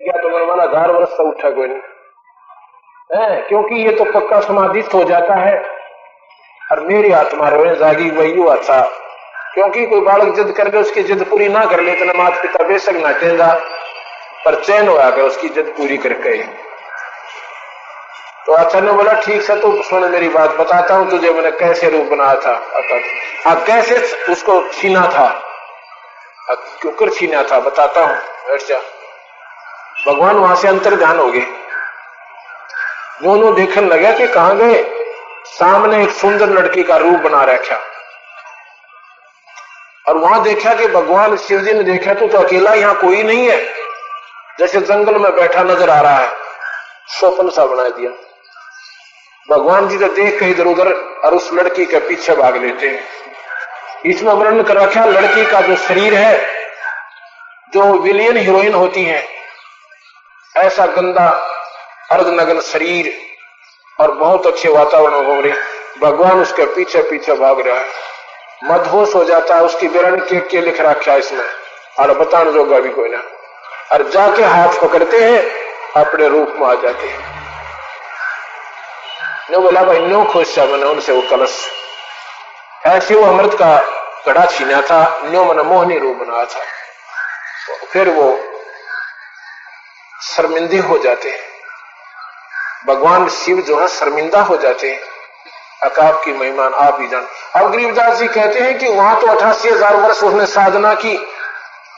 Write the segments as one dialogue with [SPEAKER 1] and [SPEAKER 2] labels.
[SPEAKER 1] क्या तो मनमाना 1000 वर्ष से उठा कोई नहीं है, क्योंकि ये तो पक्का समाधिस्थ हो जाता है। और मेरी आत्मा रोए जागी वही हुआ था, क्योंकि कोई बालक जिद करके उसकी जिद पूरी ना कर ले तो माता पिता बेशक ना चेंदा, पर चैन हो आकर उसकी जिद पूरी करके। तो अच्छा ने बोला ठीक है, तो सुन मेरी बात, बताता हूं तुझे मैंने कैसे रूप बनाया था। कैसे उसको छीना था, क्यों कर छीना था बताता हूं, बैठ जा। भगवान वहां से अंतर ध्यान हो गए, दोनों देखने लगे कि कहां गए, सामने एक सुंदर लड़की का रूप बना रखा। और वहां देखा कि भगवान शिव जी ने देखा तो अकेला यहां कोई नहीं है, जैसे जंगल में बैठा नजर आ रहा है, स्वप्न सा बना दिया। भगवान जी तो देख के इधर उधर और उस लड़की के पीछे भाग लेते हैं। इसमें वर्णन कर रखा लड़की का जो शरीर है, जो विलियन हीरोइन होती है, ऐसा गंदा अर्धनग्न शरीर और बहुत अच्छे वातावरण हो रहे, भगवान उसके पीछे पीछे भाग रहा है, मदहोश हो जाता है। उसकी बिरण के लिख रखा है इसमें, और बताने जोगा भी कोई ना। और जाके हाथ पकड़ते हैं, अपने रूप में आ जाते हैं। ने बोला भाई न्यो खुश था मैंने उनसे वो कलश, ऐसे वो अमृत का घड़ा छीना था, न्यो मैंने मोहनी रूप बनाया था। फिर वो शर्मिंदे हो जाते हैं, भगवान शिव जो है शर्मिंदा हो जाते हैं। अकाप की महिमान आप ही जान। अब गरीबदास जी कहते हैं कि वहां तो 88,000 वर्ष उसने साधना की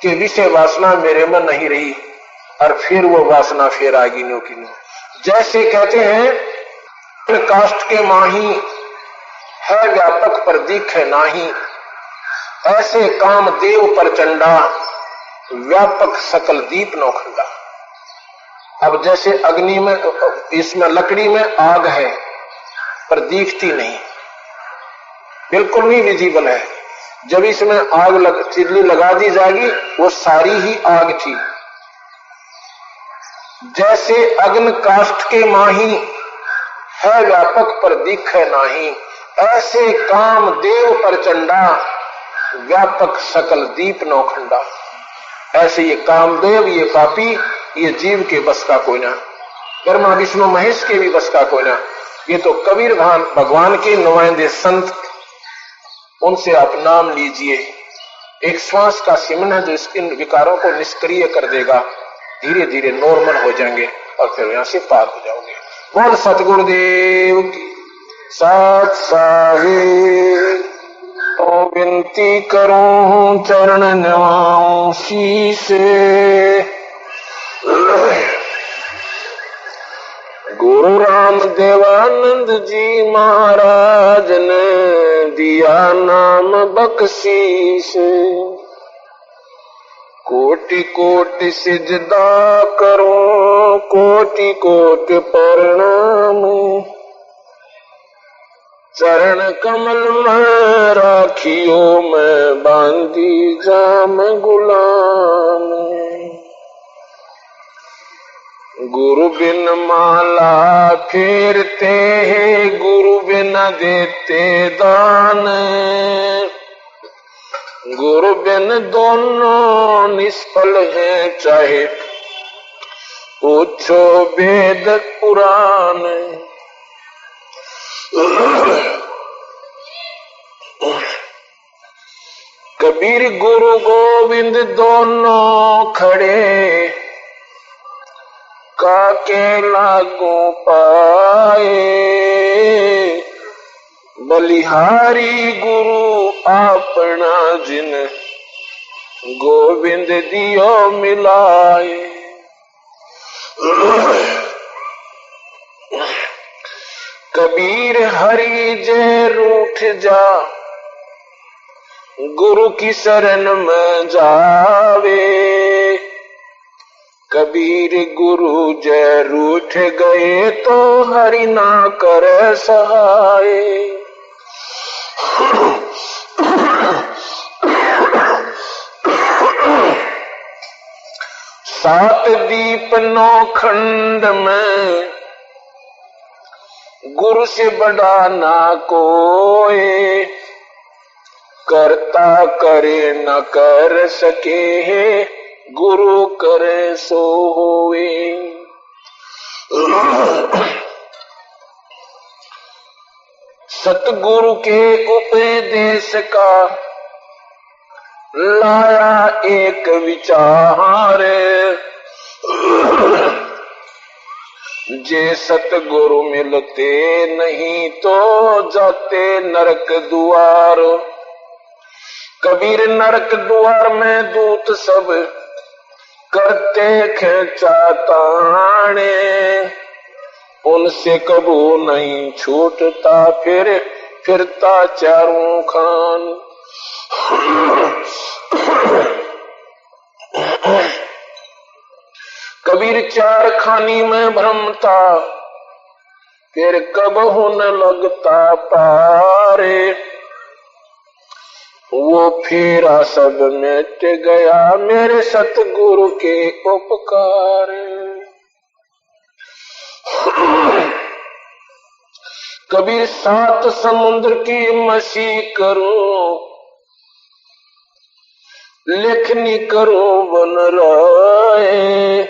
[SPEAKER 1] कि विषय वासना मेरे में नहीं रही, और फिर वो वासना फिर आगी नो की नो। जैसे कहते हैं काष्ठ के माही है व्यापक पर दिखे नाही, ऐसे काम देव पर चंडा व्यापक सकल दीप नौखंडा। अब जैसे अग्नि में, इसमें लकड़ी में आग है पर दिखती नहीं, बिल्कुल नहीं विजिबल है। जब इसमें आग चिल्ली लगा दी जाएगी वो सारी ही आग थी। जैसे अग्न काष्ठ के माही है व्यापक पर दिखे नाही, ऐसे काम देव पर चंडा व्यापक सकल दीप नौखंडा। ऐसे ये कामदेव, ये पापी, ये जीव के बस का कोई ना, ब्रह्मा विष्णु महेश के भी बस का कोई ना। ये तो कबीर भगवान के नुमाइंदे संत, उनसे आप नाम लीजिए। एक श्वास का सिमन है जो इन विकारों को निष्क्रिय कर देगा, धीरे धीरे नॉर्मल हो जाएंगे और फिर यहां से पार हो जाओगे। बोल सतगुरुदेव की साथ साहिब। तो विनती करूं चरण नवाऊं शीसे, गुरु राम देवानंद जी महाराज ने दिया नाम बख्शीश। कोटि कोटि सिजदा करूं, कोटि कोटि प्रणाम, चरण कमल में राखियो मैं बांधी जाम गुलाम। गुरु बिन माला फेरते हैं, गुरु बिना देते दान, गुरु बिन दोनों निष्फल हैं, चाहे पूछो वेद पुराण। कबीर गुरु गोविंद दोनों खड़े, काके लागू पाए। बलिहारी गुरु अपना जिन, गोविंद दियो मिलाए। कबीर हरि जय रूठ जा, गुरु की शरण में जावे। कबीर गुरु जय रूठ गए तो हरि ना कर सहाय। सात दीप नौ खंड में, गुरु से बड़ा ना कोई। करता करे न कर सके, गुरु करे सो होवे। सतगुरु के उपदेश का लाया एक विचार, जे सतगुरु मिलते नहीं तो जाते नरक द्वार। कबीर नरक द्वार में दूत सब करते खेचाताने, उनसे कबू नहीं छूटता फिरता चारों खान। कबीर चार खानी में भ्रमता, फिर कब न लगता पारे। वो फेरा सब मिट गया मेरे सतगुरु के उपकार। कबीर सात समुद्र की मसी करूं, लेखनी करूं बन राए।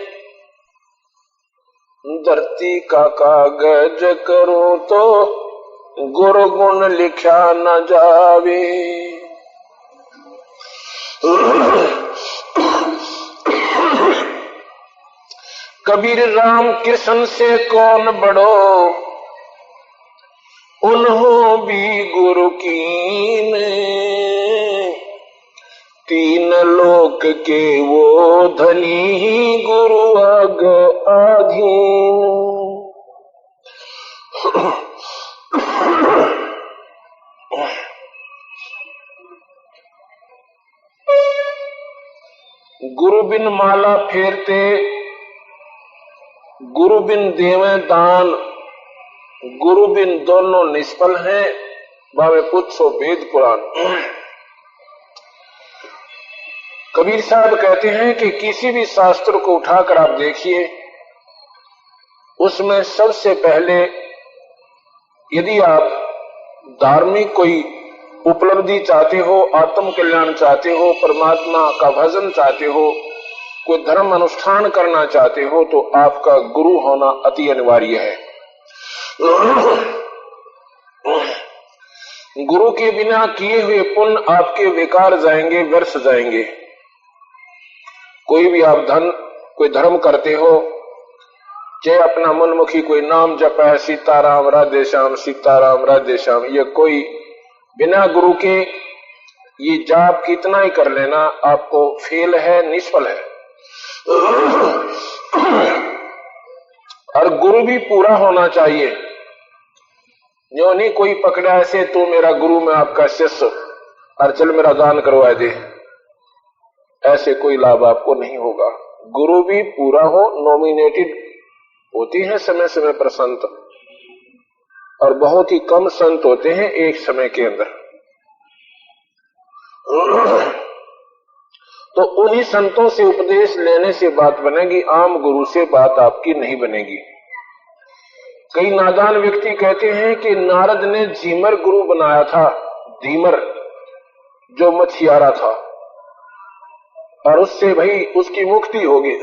[SPEAKER 1] धरती का कागज करूं तो गुरु गुण लिखा न जावे। कबीर राम कृष्ण से कौन बड़ो, उन्हों भी गुरु कीन। तीन लोक के वो धनी गुरु आग आधीन। गुरु बिन माला फेरते, गुरु बिन देवे दान, गुरु बिन दोनों निष्फल हैं। बावे पूछो वेद पुराण। कबीर साहब कहते हैं कि किसी भी शास्त्र को उठाकर आप देखिए, उसमें सबसे पहले यदि आप धार्मिक कोई उपलब्धि चाहते हो, आत्म कल्याण चाहते हो, परमात्मा का भजन चाहते हो, कोई धर्म अनुष्ठान करना चाहते हो, तो आपका गुरु होना अति अनिवार्य है। गुरु के बिना किए हुए पुण्य आपके बेकार जाएंगे, व्यर्थ जाएंगे। कोई भी आप कोई धर्म करते हो, चाहे अपना मनमुखी कोई नाम जपा है, सीताराम राधे श्याम, सीताराम राधे श्याम, ये कोई बिना गुरु के ये जाप कितना ही कर लेना आपको फेल है, निष्फल है। और गुरु भी पूरा होना चाहिए। जो नहीं कोई पकड़ा ऐसे तू मेरा गुरु में आपका शिष्य और चल मेरा दान करवा दे, ऐसे कोई लाभ आपको नहीं होगा। गुरु भी पूरा हो। नॉमिनेटेड होती है समय समय पर संत, और बहुत ही कम संत होते हैं एक समय के अंदर। तो उन्हीं संतों से उपदेश लेने से बात बनेगी, आम गुरु से बात आपकी नहीं बनेगी। कई नादान व्यक्ति कहते हैं कि नारद ने झीमर गुरु बनाया था, धीमर जो मछियारा था, और उससे भाई उसकी मुक्ति होगी।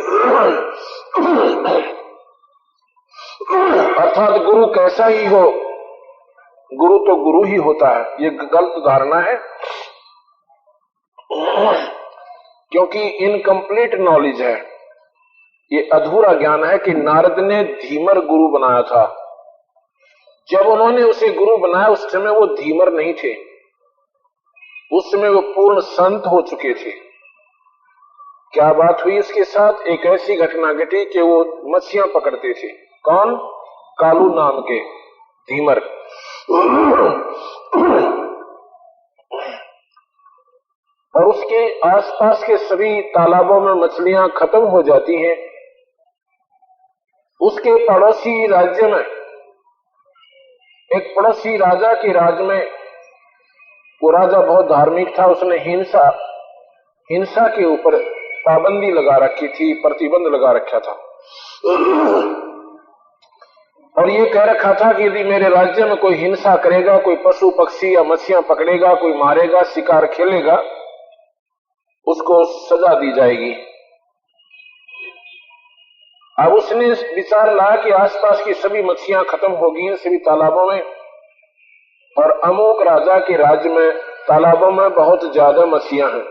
[SPEAKER 1] अर्थात गुरु कैसा ही हो, गुरु तो गुरु ही होता है, ये गलत धारणा है। क्योंकि इनकम्प्लीट नॉलेज है, ये अधूरा ज्ञान है कि नारद ने धीमर गुरु बनाया था। जब उन्होंने उसे गुरु बनाया उस समय वो धीमर नहीं थे, उस समय वो पूर्ण संत हो चुके थे। क्या बात हुई उसके साथ? एक ऐसी घटना घटी कि वो मछलियां पकड़ते थे। कौन? कालू नाम के धीमर। और उसके आसपास के सभी तालाबों में मछलियां खत्म हो जाती हैं। उसके पड़ोसी राज्य में, एक पड़ोसी राजा के राज में, वो राजा बहुत धार्मिक था। उसने हिंसा के ऊपर पाबंदी लगा रखी थी, प्रतिबंध लगा रखा था, और ये कह रखा था कि यदि मेरे राज्य में कोई हिंसा करेगा, कोई पशु पक्षी या मछलियां पकड़ेगा, कोई मारेगा, शिकार खेलेगा, उसको सजा दी जाएगी। अब उसने विचार लाया कि आसपास की सभी मछलियां खत्म हो गई हैं सभी तालाबों में, और अमोक राजा के राज्य में तालाबों में बहुत ज्यादा मछलियां हैं।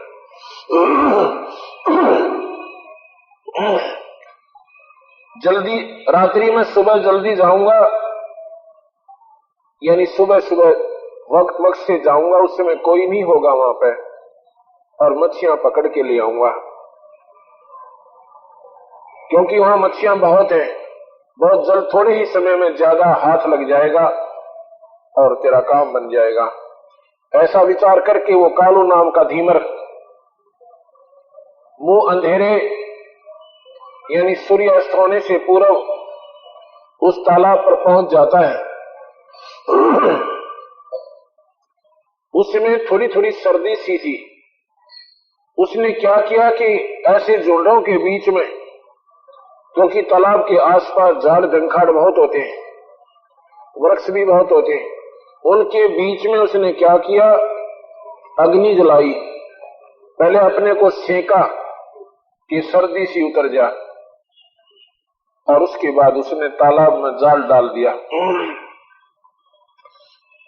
[SPEAKER 1] जल्दी रात्रि में सुबह जल्दी जाऊंगा, यानी सुबह सुबह वक्त से जाऊंगा, उस समय कोई नहीं होगा वहां पे, और मच्छियां पकड़ के ले आऊंगा, क्योंकि वहां मच्छियां बहुत हैं। बहुत जल्द थोड़े ही समय में ज्यादा हाथ लग जाएगा और तेरा काम बन जाएगा। ऐसा विचार करके वो कालू नाम का धीमर मुंह अंधेरे यानी सूर्यास्त होने से पूर्व उस तालाब पर पहुंच जाता है। उसमें थोड़ी थोड़ी सर्दी सी थी। उसने क्या किया कि ऐसे झुंडों के बीच में, क्योंकि तालाब के आसपास झाड़ जंखाड़ बहुत होते हैं, वृक्ष भी बहुत होते हैं, उनके बीच में उसने क्या किया, अग्नि जलाई। पहले अपने को सेका कि सर्दी सी उतर जा, और उसके बाद उसने तालाब में जाल डाल दिया।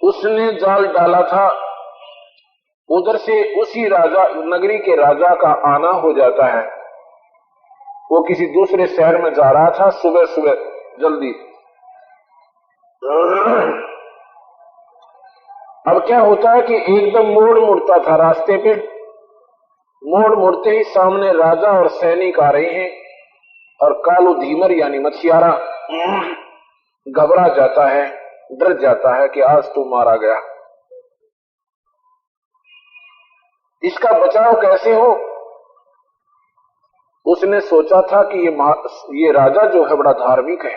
[SPEAKER 1] उसने जाल डाला था, उधर से उसी राजा नगरी के राजा का आना हो जाता है। वो किसी दूसरे शहर में जा रहा था सुबह सुबह जल्दी। अब क्या होता है कि एकदम मोड़ मुड़ता था रास्ते पे, मोड़ मुड़ते ही सामने राजा और सैनिक आ रहे हैं, और कालू धीमर यानी मछियारा घबरा जाता है, डर जाता है कि आज तू मारा गया। इसका बचाव कैसे हो? उसने सोचा था कि ये राजा जो है बड़ा धार्मिक है,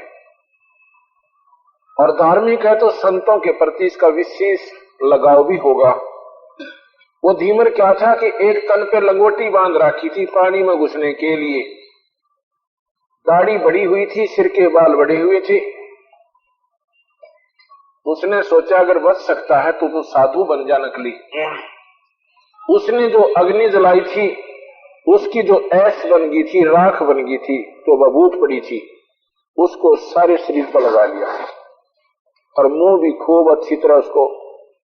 [SPEAKER 1] और धार्मिक है तो संतों के प्रति इसका विशेष लगाव भी होगा। वो धीमर क्या था कि एक तन पे लंगोटी बांध रखी थी पानी में घुसने के लिए, दाढ़ी बड़ी हुई थी, सिर के बाल बड़े हुए थे। उसने सोचा अगर बच सकता है तो साधु बन जा नकली। उसने जो अग्नि जलाई थी उसकी जो ऐश बन गई थी, राख बन गई थी, तो बबूत पड़ी थी, उसको सारे शरीर पर लगा लिया, और मुंह भी खूब अच्छी तरह उसको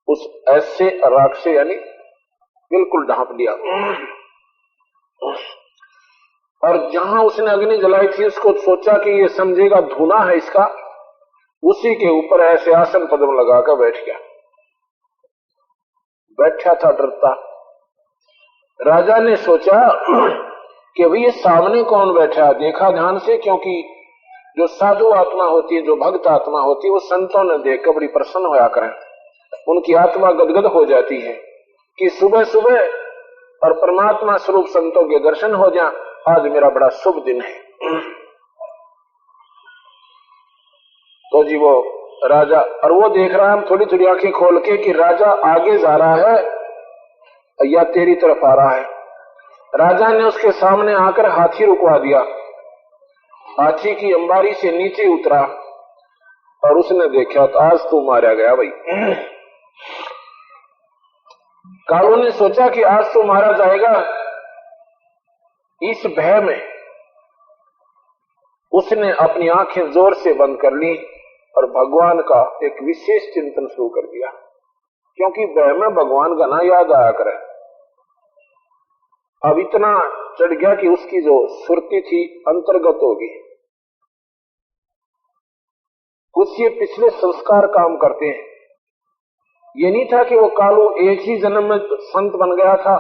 [SPEAKER 1] उस ऐश से राख से यानी बिल्कुल ढांप लिया। और जहां उसने अग्नि जलाई थी उसको सोचा कि ये समझेगा धुना है इसका, उसी के ऊपर ऐसे आसन पद्म लगाकर बैठ गया। बैठा था डरता। राजा ने सोचा कि भाई ये सामने कौन बैठा, देखा ध्यान से, क्योंकि जो साधु आत्मा होती है, जो भक्त आत्मा होती है, वो संतों ने देखकर बड़ी प्रसन्न होया करें, उनकी आत्मा गदगद हो जाती है कि सुबह सुबह और परमात्मा स्वरूप संतों के दर्शन हो जाए, आज मेरा बड़ा शुभ दिन है। तो जी वो राजा, और वो देख रहा है थोड़ी थोड़ी आंखें खोल के कि राजा आगे जा रहा है या तेरी तरफ आ रहा है। राजा ने उसके सामने आकर हाथी रुकवा दिया, हाथी की अंबारी से नीचे उतरा, और उसने देखा तो आज तू मारा गया भाई। कालू ने सोचा कि आज तो मारा जाएगा। इस भय में उसने अपनी आंखें जोर से बंद कर ली और भगवान का एक विशेष चिंतन शुरू कर दिया, क्योंकि भय में भगवान का ना याद आया करे। अब इतना चढ़ गया कि उसकी जो सुरती थी अंतर्गत होगी। कुछ ये पिछले संस्कार काम करते हैं। ये नहीं था कि वो कालू एक ही जन्म में संत बन गया था,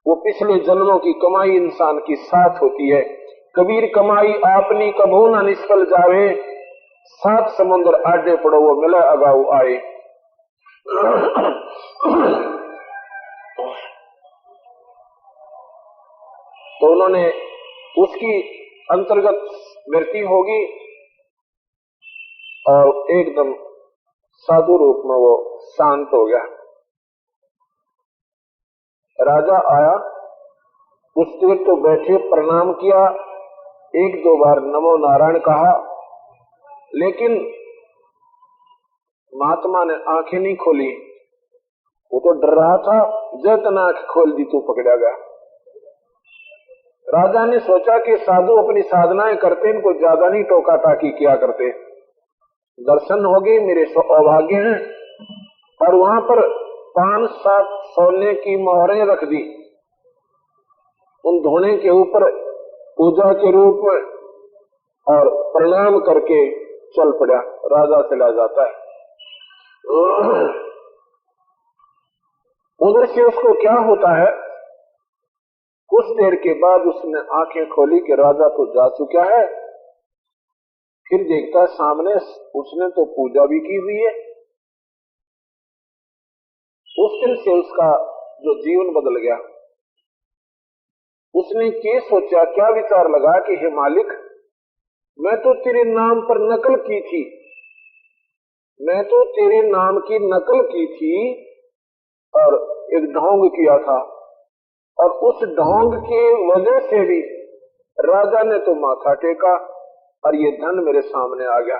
[SPEAKER 1] वो पिछले जन्मों की कमाई इंसान की साथ होती है। कबीर कमाई आपनी कभू न निष्फल जावे, सात समुद्र आडे पड़ो वो मिले अगाऊ आए। तो उन्होंने उसकी अंतर्गत मृत्यु होगी और एकदम साधु रूप में वो शांत हो गया। राजा आया, कुछ देर तो बैठे, प्रणाम किया, एक दो बार नमो नारायण कहा, लेकिन महात्मा ने आंखें नहीं खोली। वो तो डर रहा था, जैसे आंख खोल दी तो पकड़ा गया। राजा ने सोचा कि साधु अपनी साधनाएं करते, इनको ज्यादा नहीं टोका टाकी किया करते, दर्शन हो गए, मेरे सौभाग्य हैं। और वहां पर 5-7 सोने की मोहरें रख दी, उन धोने के ऊपर पूजा के रूप में, और प्रणाम करके चल पड़ा। राजा चला जाता है। उधर से उसको क्या होता है, कुछ देर के बाद उसने आंखें खोली कि राजा तो जा चुका है। फिर देखता सामने उसने तो पूजा भी की हुई है। उस दिन से उसका जो जीवन बदल गया। उसने क्या सोचा, क्या विचार लगा कि हे मालिक, मैं तो तेरे नाम पर नकल की थी, मैं तो तेरे नाम की नकल की थी और एक ढोंग किया था, और उस ढोंग की वजह से भी राजा ने तो माथा टेका और ये धन मेरे सामने आ गया।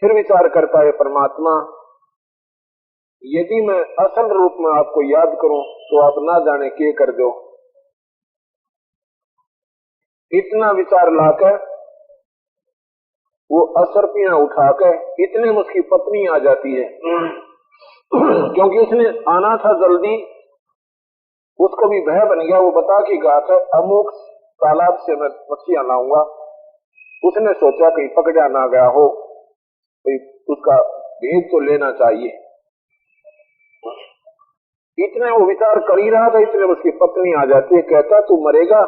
[SPEAKER 1] फिर विचार करता है, परमात्मा, यदि मैं असल रूप में आपको याद करूं तो आप ना जाने क्या कर दो। इतना विचार लाकर वो असरपियां उठाकर इतने में उसकी पत्नी आ जाती है। क्योंकि उसने आना था जल्दी, उसको भी भय बन गया। वो बता के गया था अमुक तालाब से मैं मछलियां लाऊंगा। उसने सोचा कहीं पकड़ा ना गया हो, उसका भेद तो लेना चाहिए। इतने वो विचार कर ही रहा था, इतने उसकी पत्नी आ जाती है। कहता तू मरेगा,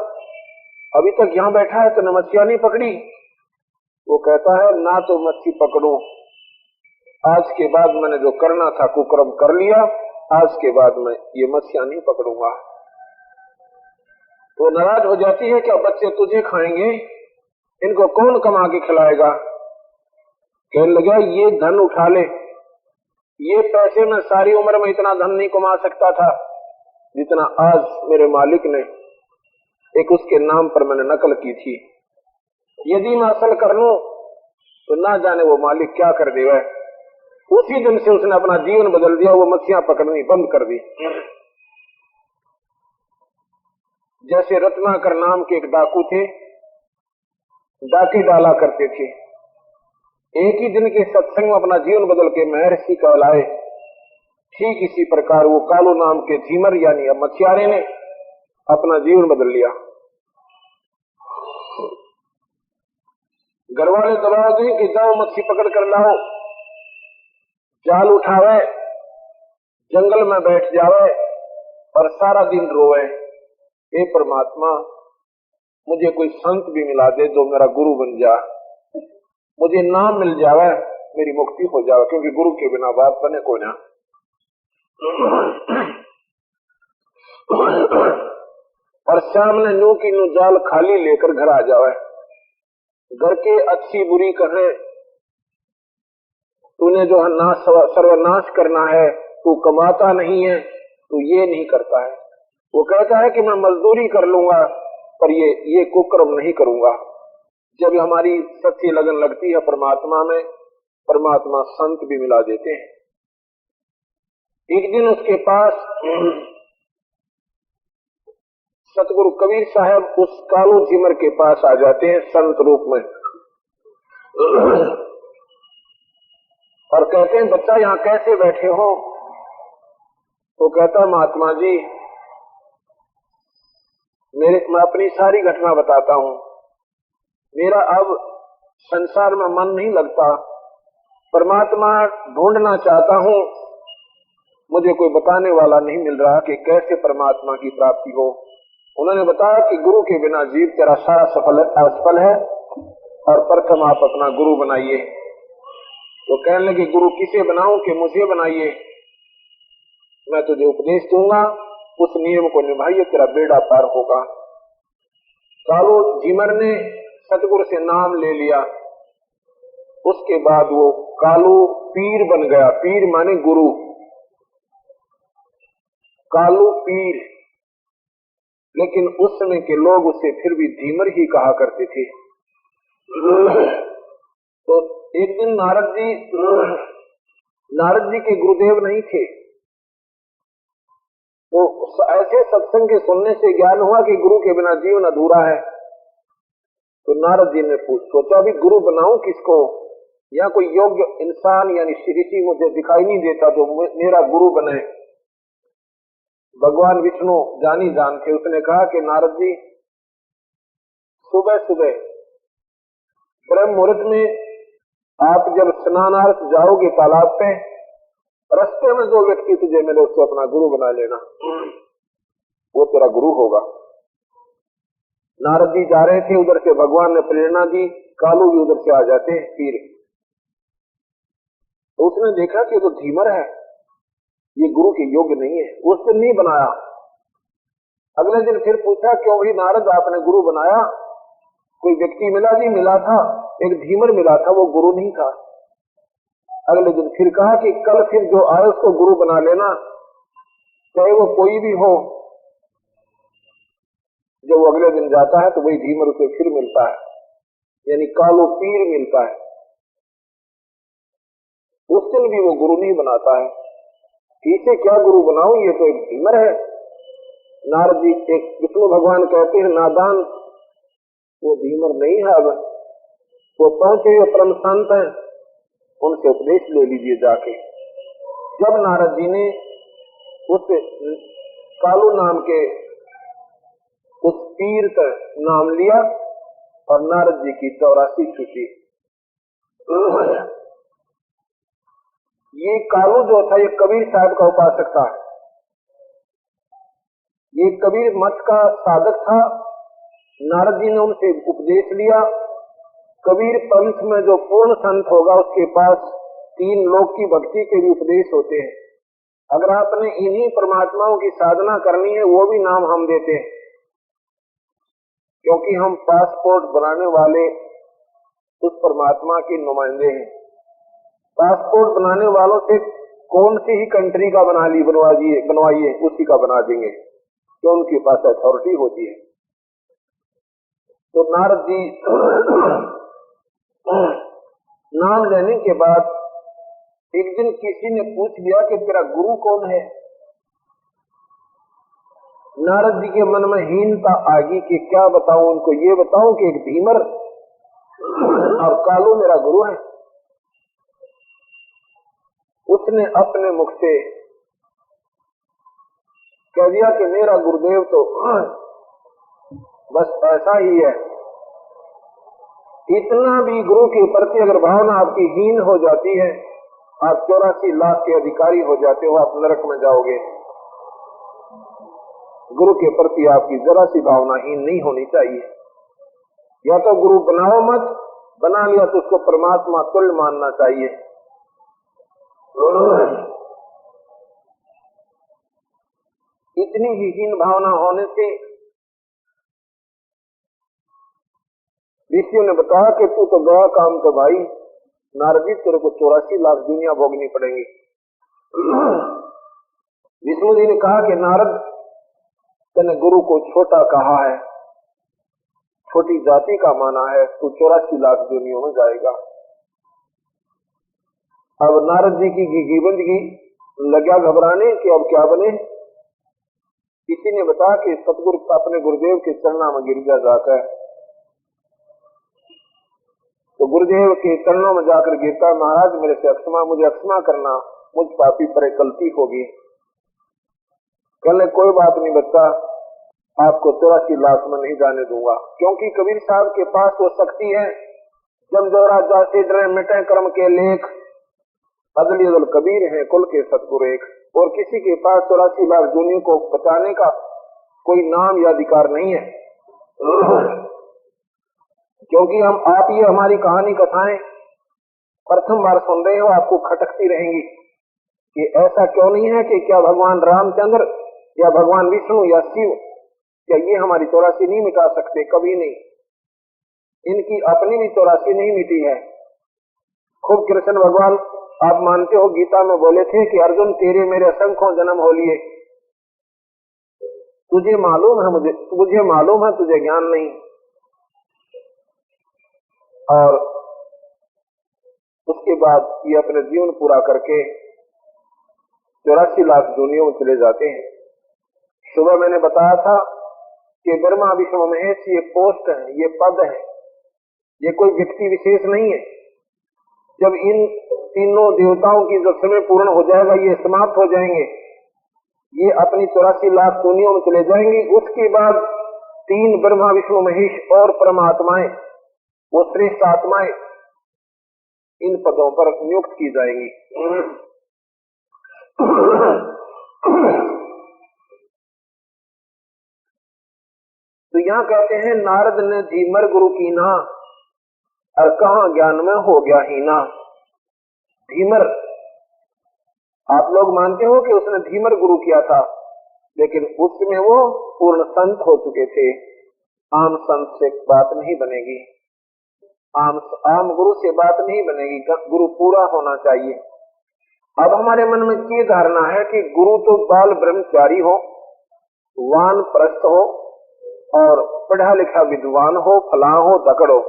[SPEAKER 1] अभी तक यहाँ बैठा है, तूने मछलियां नहीं पकड़ी। वो कहता है ना तो मछली पकड़ू, आज के बाद मैंने जो करना था कुकर्म कर लिया, आज के बाद मैं ये मछलियां नहीं पकड़ूंगा। वो नाराज हो जाती है कि अब बच्चे तुझे खाएंगे, इनको कौन कमा के खिलाएगा। कहने लगा ये धन उठा ले, ये पैसे में सारी उम्र में इतना धन नहीं कमा सकता था जितना आज मेरे मालिक ने एक उसके नाम पर मैंने नकल की थी। यदि मैं असल कर लूं तो ना जाने वो मालिक क्या कर देगा। उसी दिन से उसने अपना जीवन बदल दिया, वो मछलियां पकड़नी बंद कर दी। जैसे रत्नाकर नाम के एक डाकू थे, डाके डाला करते थे, एक ही दिन के सत्संग में अपना जीवन बदल के महर्षि कहलाए। ठीक इसी प्रकार वो कालू नाम के झीमर यानी अब मछियारे ने अपना जीवन बदल लिया। घर वाले दबाव दें कि जाओ मच्छी पकड़ कर लाओ, जाल उठावे, जंगल में बैठ जावे और सारा दिन रोए, हे परमात्मा मुझे कोई संत भी मिला दे जो मेरा गुरु बन जा, मुझे नाम मिल जावे, मेरी मुक्ति हो जावे, क्योंकि गुरु के बिना बात बने को ना। और सामने नू की नू जाल खाली लेकर घर आ जावे। घर के अच्छी बुरी कहे तूने जो सर्वनाश करना है, तू कमाता नहीं है, तू ये नहीं करता है। वो कहता है कि मैं मजदूरी कर लूंगा पर ये कुकर्म नहीं करूंगा। जब हमारी सच्ची लगन लगती है परमात्मा में, परमात्मा संत भी मिला देते हैं। एक दिन उसके पास सतगुरु कबीर साहब उस कालू झीमर के पास आ जाते हैं संत रूप में और कहते हैं बच्चा यहाँ कैसे बैठे हो। वो कहता महात्मा जी मैं अपनी सारी घटना बताता हूँ, मेरा अब संसार में मन नहीं लगता, परमात्मा ढूंढना चाहता हूँ, मुझे कोई बताने वाला नहीं मिल रहा कि कैसे परमात्मा की प्राप्ति हो। उन्होंने बताया कि गुरु के बिना जीव तेरा सारा असफल है और प्रथम आप अपना गुरु बनाइए। तो कहने लगे गुरु किसे बनाऊं कि मुझे बनाइए, मैं तुझे उपदेश दूंगा, उस नियम को निभाइए, तेरा बेड़ा पार होगा। कालू झीमर ने सतगुरु से नाम ले लिया, उसके बाद वो कालू पीर बन गया। पीर माने गुरु, कालू पीर। लेकिन उस समय के लोग उसे फिर भी झीमर ही कहा करते थे। तो एक दिन नारद जी के गुरुदेव नहीं थे, तो ऐसे सत्संग के सुनने से ज्ञान हुआ कि गुरु के बिना जीवन अधूरा है। तो नारद जी ने सोचा भी गुरु बनाऊं किसको, या कोई योग्य इंसान यानी ऋषि मुझे दिखाई नहीं देता जो मेरा गुरु बने। भगवान विष्णु जानी जान के उसने कहा कि नारद जी सुबह सुबह ब्रह्म मुहूर्त में आप जब स्नानार्थ जाओगे तालाब पे, रास्ते में जो व्यक्ति तुझे मिले उसको अपना गुरु बना लेना, वो तेरा गुरु होगा। नारद जी जा रहे थे, उधर से भगवान ने प्रेरणा दी, कालू भी उधर से आ जाते हैं पीर। तो उसने देखा कि तो धीमर है, ये गुरु के योग्य नहीं है, उस दिन नहीं बनाया। अगले दिन फिर पूछा क्यों भाई नारद आपने गुरु बनाया, कोई व्यक्ति मिला? जी मिला था, एक धीमर मिला था, वो गुरु नहीं था। अगले दिन फिर कहा कि कल फिर जो आए उसको गुरु बना लेना, चाहे वो कोई भी हो। जब वो अगले दिन जाता है तो वही धीमर उसे फिर मिलता है, यानी कालो पीर मिलता है। उस दिन भी वो गुरु नहीं बनाता है। इसे क्या गुरु बनाऊं, ये तो एक धीमर है। नारद जी एक विष्णु भगवान कहते हैं नादान, वो धीमर नहीं है। अब वो पहुंचे हुए परम संत हैं, उनसे उपदेश ले लीजिए जाके। जब नारद जी ने उस कालू नाम के उस पीर का नाम लिया और नारद जी की 84 छुटी। ये कालू जो था ये कबीर साहब का उपासक था, ये कबीर मत का साधक था। नारद जी ने उनसे उपदेश लिया। कबीर पंथ में जो पूर्ण संत होगा उसके पास 3 लोक की भक्ति के भी उपदेश होते हैं। अगर आपने इन्हीं परमात्माओं की साधना करनी है वो भी नाम हम देते हैं, क्योंकि हम पासपोर्ट बनाने वाले उस परमात्मा के नुमाइंदे हैं। पासपोर्ट बनाने वालों से कौन सी ही कंट्री का बनवाइए उसी का बना देंगे, क्यों उनके पास अथॉरिटी होती है। तो नारद जी नाम लेने के बाद एक दिन किसी ने पूछ लिया कि तेरा गुरु कौन है। नारद जी के मन में हीनता आ गई कि क्या बताऊं उनको, ये बताऊं कि एक धीमर और कालू मेरा गुरु है। उसने अपने मुख से कह दिया कि मेरा गुरुदेव तो बस ऐसा ही है। इतना भी गुरु के प्रति अगर भावना आपकी हीन हो जाती है, आप 84 लाख के अधिकारी हो जाते हो, आप नरक में जाओगे। गुरु के प्रति आपकी जरा सी भावना हीन नहीं होनी चाहिए। या तो गुरु बनाओ मत, बना लिया तो उसको परमात्मा तुल्य मानना चाहिए। इतनी ही हीन भावना होने से ऋषियों ने बताया कि तू तो गया काम तो भाई, नारद जी तेरे को 84 लाख दुनिया भोगनी पड़ेंगी। विष्णु जी ने कहा कि नारद तूने गुरु को छोटा कहा है, छोटी जाति का माना है, तू 84 लाख दुनिया में जाएगा। अब नारद जी की बंदगी लगा घबराने कि अब क्या बने। किसी ने बताया कि सतगुरु अपने गुरुदेव के चरणों में गिर जाता है। तो गुरुदेव के चरणों में जाकर गिरता, महाराज मेरे से अक्षमा, मुझे अक्षमा करना, मुझ पापी पर एक गलती होगी। कहने कोई बात नहीं बच्चा, आपको 84 लाख में नहीं जाने दूंगा, क्योंकि कबीर साहब के पास वो शक्ति है। जब जो राजा से डरे मिटे कर्म के लेख, अदली अदल कबीर है कुल के सतगुरु एक। और किसी के पास 84 लाख दुनिया को बचाने का कोई नाम या अधिकार नहीं है। क्योंकि हम आप ये हमारी कहानी कथाएं प्रथम बार सुन रहे हो, आपको खटकती रहेंगी कि ऐसा क्यों नहीं है कि क्या भगवान रामचंद्र या भगवान विष्णु या शिव, क्या ये हमारी 84 नहीं मिटा सकते? कभी नहीं। इनकी अपनी भी 84 नहीं मिटी है। खूब कृष्ण भगवान आप मानते हो गीता में बोले थे कि अर्जुन तेरे मेरे असंख्यों जन्म हो लिए, तुझे मालूम है मुझे मालूम है, तुझे ज्ञान नहीं। और उसके बाद ये अपने जीवन पूरा करके 84 लाख दुनिया में चले जाते हैं। सुबह मैंने बताया था कि ब्रह्मा विष्णु महेश ये पोस्ट है, ये पद है, ये कोई व्यक्ति विशेष नहीं है। जब इन तीनों देवताओं की जब समय पूर्ण हो जाएगा, ये समाप्त हो जाएंगे, ये अपनी 84 लाख दुनिया में चले जाएंगे, उसके बाद 3 ब्रह्मा विष्णु महेश और परमात्माएं, वो श्रेष्ठ आत्माएं इन पदों पर नियुक्त की जाएंगी। तो यहाँ कहते हैं नारद ने धीमर गुरु की ना, और कहा ज्ञान में हो गया हीना। धीमर, आप लोग मानते हो कि उसने धीमर गुरु किया था, लेकिन उसमें वो पूर्ण संत हो चुके थे। आम संत से बात नहीं बनेगी, आम गुरु से बात नहीं बनेगी, गुरु पूरा होना चाहिए। अब हमारे मन में ये धारणा है कि गुरु तो बाल ब्रह्मचारी हो, वानप्रस्थ हो और पढ़ा लिखा विद्वान हो, फला हो, दकड़ हो।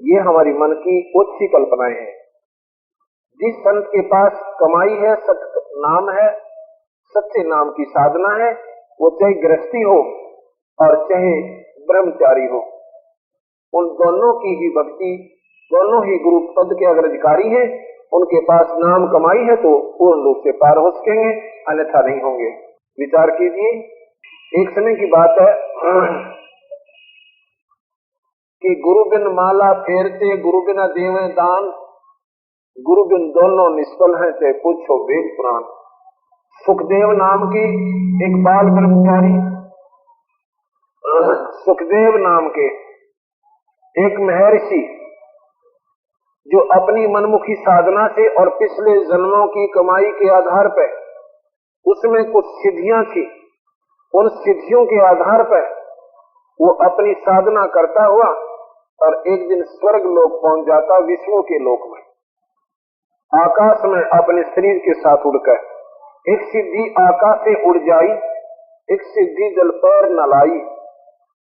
[SPEAKER 1] ये हमारी मन की ओछी कल्पनाएं हैं। जिस संत के पास कमाई है, सत्य नाम है, सच्चे नाम की साधना है, वो चाहे गृहस्थी हो और चाहे ब्रह्मचारी हो, उन दोनों की ही भक्ति, दोनों ही गुरु पद के अगर अधिकारी हैं, उनके पास नाम कमाई है तो पूर्ण रूप से पार हो सकेंगे, अन्यथा नहीं होंगे। विचार कीजिए, एक समय की बात है कि गुरु बिन माला फेरते, गुरु बिना देवे दान, गुरु बिन दोनों निष्फल हैं, चाहे पूछो वेद पुराण। सुखदेव नाम की एक बाल ब्रह्मचारी, सुखदेव नाम के एक महर्षि, जो अपनी मनमुखी साधना से और पिछले जन्मों की कमाई के आधार पर उसमें कुछ सिद्धियां थी, उन सिद्धियों के आधार पर वो अपनी साधना करता हुआ और एक दिन स्वर्ग लोक पहुंच जाता, विष्णु के लोक में, आकाश में अपने शरीर के साथ उड़कर। एक सिद्धि आकाश से उड़ जाई, एक सिद्धि जल पर न लाई,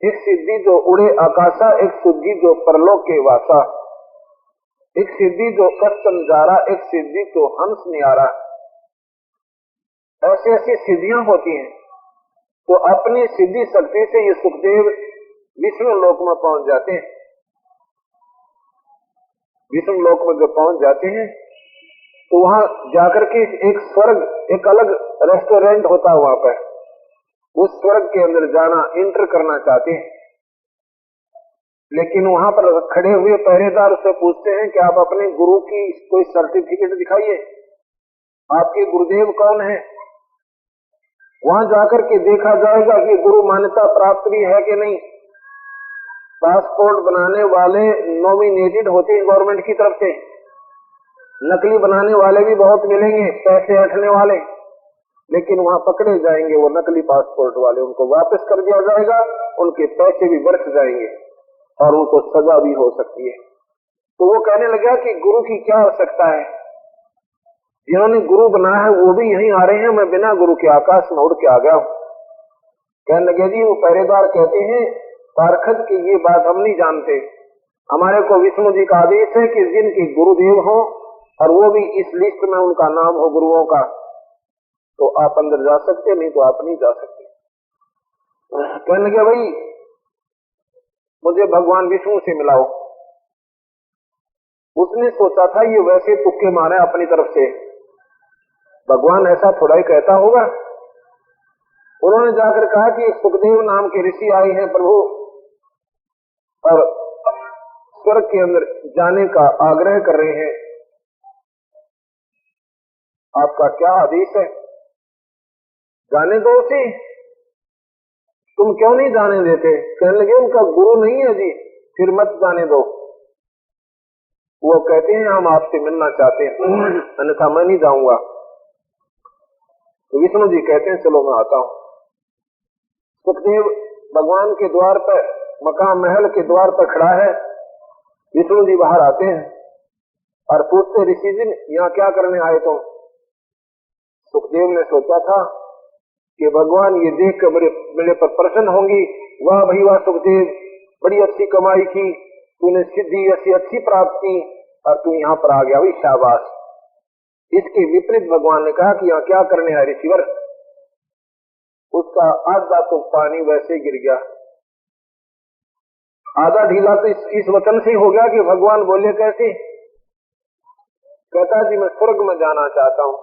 [SPEAKER 1] एक सिद्धि जो उड़े आकाशा, एक सिद्धि जो परलोक के वासा, एक सिद्धि जो कस्तम जारा, एक सिद्धि जो हंस नियारा। ऐसी ऐसी सिद्धियां होती हैं। तो अपनी सिद्धि शक्ति से ये सुखदेव विष्णु लोक में पहुंच जाते हैं। विष्णु लोक में जब पहुंच जाते हैं तो वहां जाकर के एक स्वर्ग, एक अलग रेस्टोरेंट होता है वहां पर, उस स्वर्ग के अंदर जाना, इंटर करना चाहते हैं। लेकिन वहां पर खड़े हुए पहरेदार उससे पूछते हैं कि आप अपने गुरु की कोई सर्टिफिकेट दिखाइए, आपके गुरुदेव कौन है। वहां जाकर के देखा जाएगा कि गुरु मान्यता प्राप्त भी है कि नहीं। पासपोर्ट बनाने वाले नॉमिनेटेड होते हैं गवर्नमेंट की तरफ से, नकली बनाने वाले भी बहुत मिलेंगे, पैसे हटने वाले, लेकिन वहां पकड़े जाएंगे वो नकली पासपोर्ट वाले, उनको वापस कर दिया जाएगा, उनके पैसे भी बरस जाएंगे और उनको सजा भी हो सकती है। तो वो कहने लगा कि गुरु की क्या आवश्यकता है, जिन्होंने गुरु बनाया है वो भी यहीं आ रहे हैं, मैं बिना गुरु के आकाश में उड़ के आ गया हूं। कहने लगे जी, वो पहरेदार कहते हैं पारखद की ये बात हम नहीं जानते, हमारे को विष्णु जी का आदेश है कि जिनके गुरुदेव हो और वो भी इस लिस्ट में उनका नाम हो गुरुओं का, तो आप अंदर जा सकते, नहीं तो आप नहीं जा सकते। कहने लगे भाई मुझे भगवान विष्णु से मिलाओ। उसने सोचा था ये वैसे तुक्के मारे अपनी तरफ से, भगवान ऐसा थोड़ा ही कहता होगा। उन्होंने जाकर कहा कि सुखदेव नाम के ऋषि आए हैं प्रभु और स्वर्ग के अंदर जाने का आग्रह कर रहे हैं, आपका क्या आदेश है, जाने दो उसे, तुम क्यों नहीं जाने देते। कहने लगे उनका गुरु नहीं है जी, फिर मत जाने दो। वो कहते हैं हम आपसे मिलना चाहते हैं, अन्यथा मैं नहीं जाऊंगा। तो विष्णु जी कहते हैं चलो मैं आता हूं। सुखदेव भगवान के द्वार पर, मकान महल के द्वार पर खड़ा है। विष्णु जी बाहर आते हैं और पूछते ऋषि जी यहाँ क्या करने आए तुम। सुखदेव ने सोचा था कि भगवान ये देख कर मेरे पर प्रसन्न होंगी, वाह भाई वाह सुखदेव, बड़ी अच्छी कमाई की तूने, सिद्धि ऐसी अच्छी प्राप्त की और तू यहाँ पर आ गया, भाई शाबाश। इसके विपरीत भगवान ने कहा कि यहाँ क्या करने आए ऋषिवर, उसका आधा तो पानी वैसे गिर गया, आधा ढीला तो इस वचन से हो गया कि भगवान बोले कैसे? कहता जी मैं स्वर्ग में जाना चाहता हूं।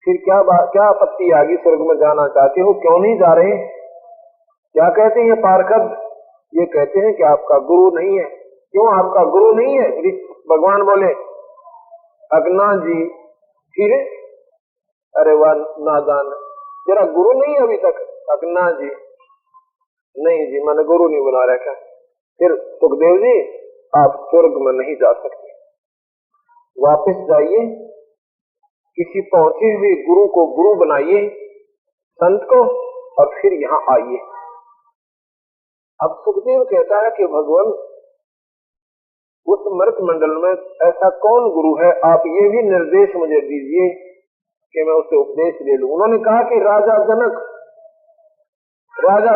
[SPEAKER 1] फिर क्या आपत्ति आ गई? स्वर्ग में जाना चाहते हो, क्यों नहीं जा रहे? क्या कहते हैं पार्षद? ये कहते हैं कि आपका गुरु नहीं है। क्यों आपका गुरु नहीं है? भगवान बोले अग्ना जी। फिर अरे वाह नादान, तेरा गुरु नहीं अभी तक? अग्ना जी नहीं जी, मैंने गुरु नहीं बुला रखा। फिर सुखदेव जी आप स्वर्ग में नहीं जा सकते, वापस जाइए, किसी पहुंचे हुए गुरु को गुरु बनाइए, संत को, और फिर यहाँ आइए। अब सुखदेव कहता है कि भगवान उस मृत मंडल में ऐसा कौन गुरु है, आप ये भी निर्देश मुझे दीजिए कि मैं उसे उपदेश ले लूं। उन्होंने कहा कि राजा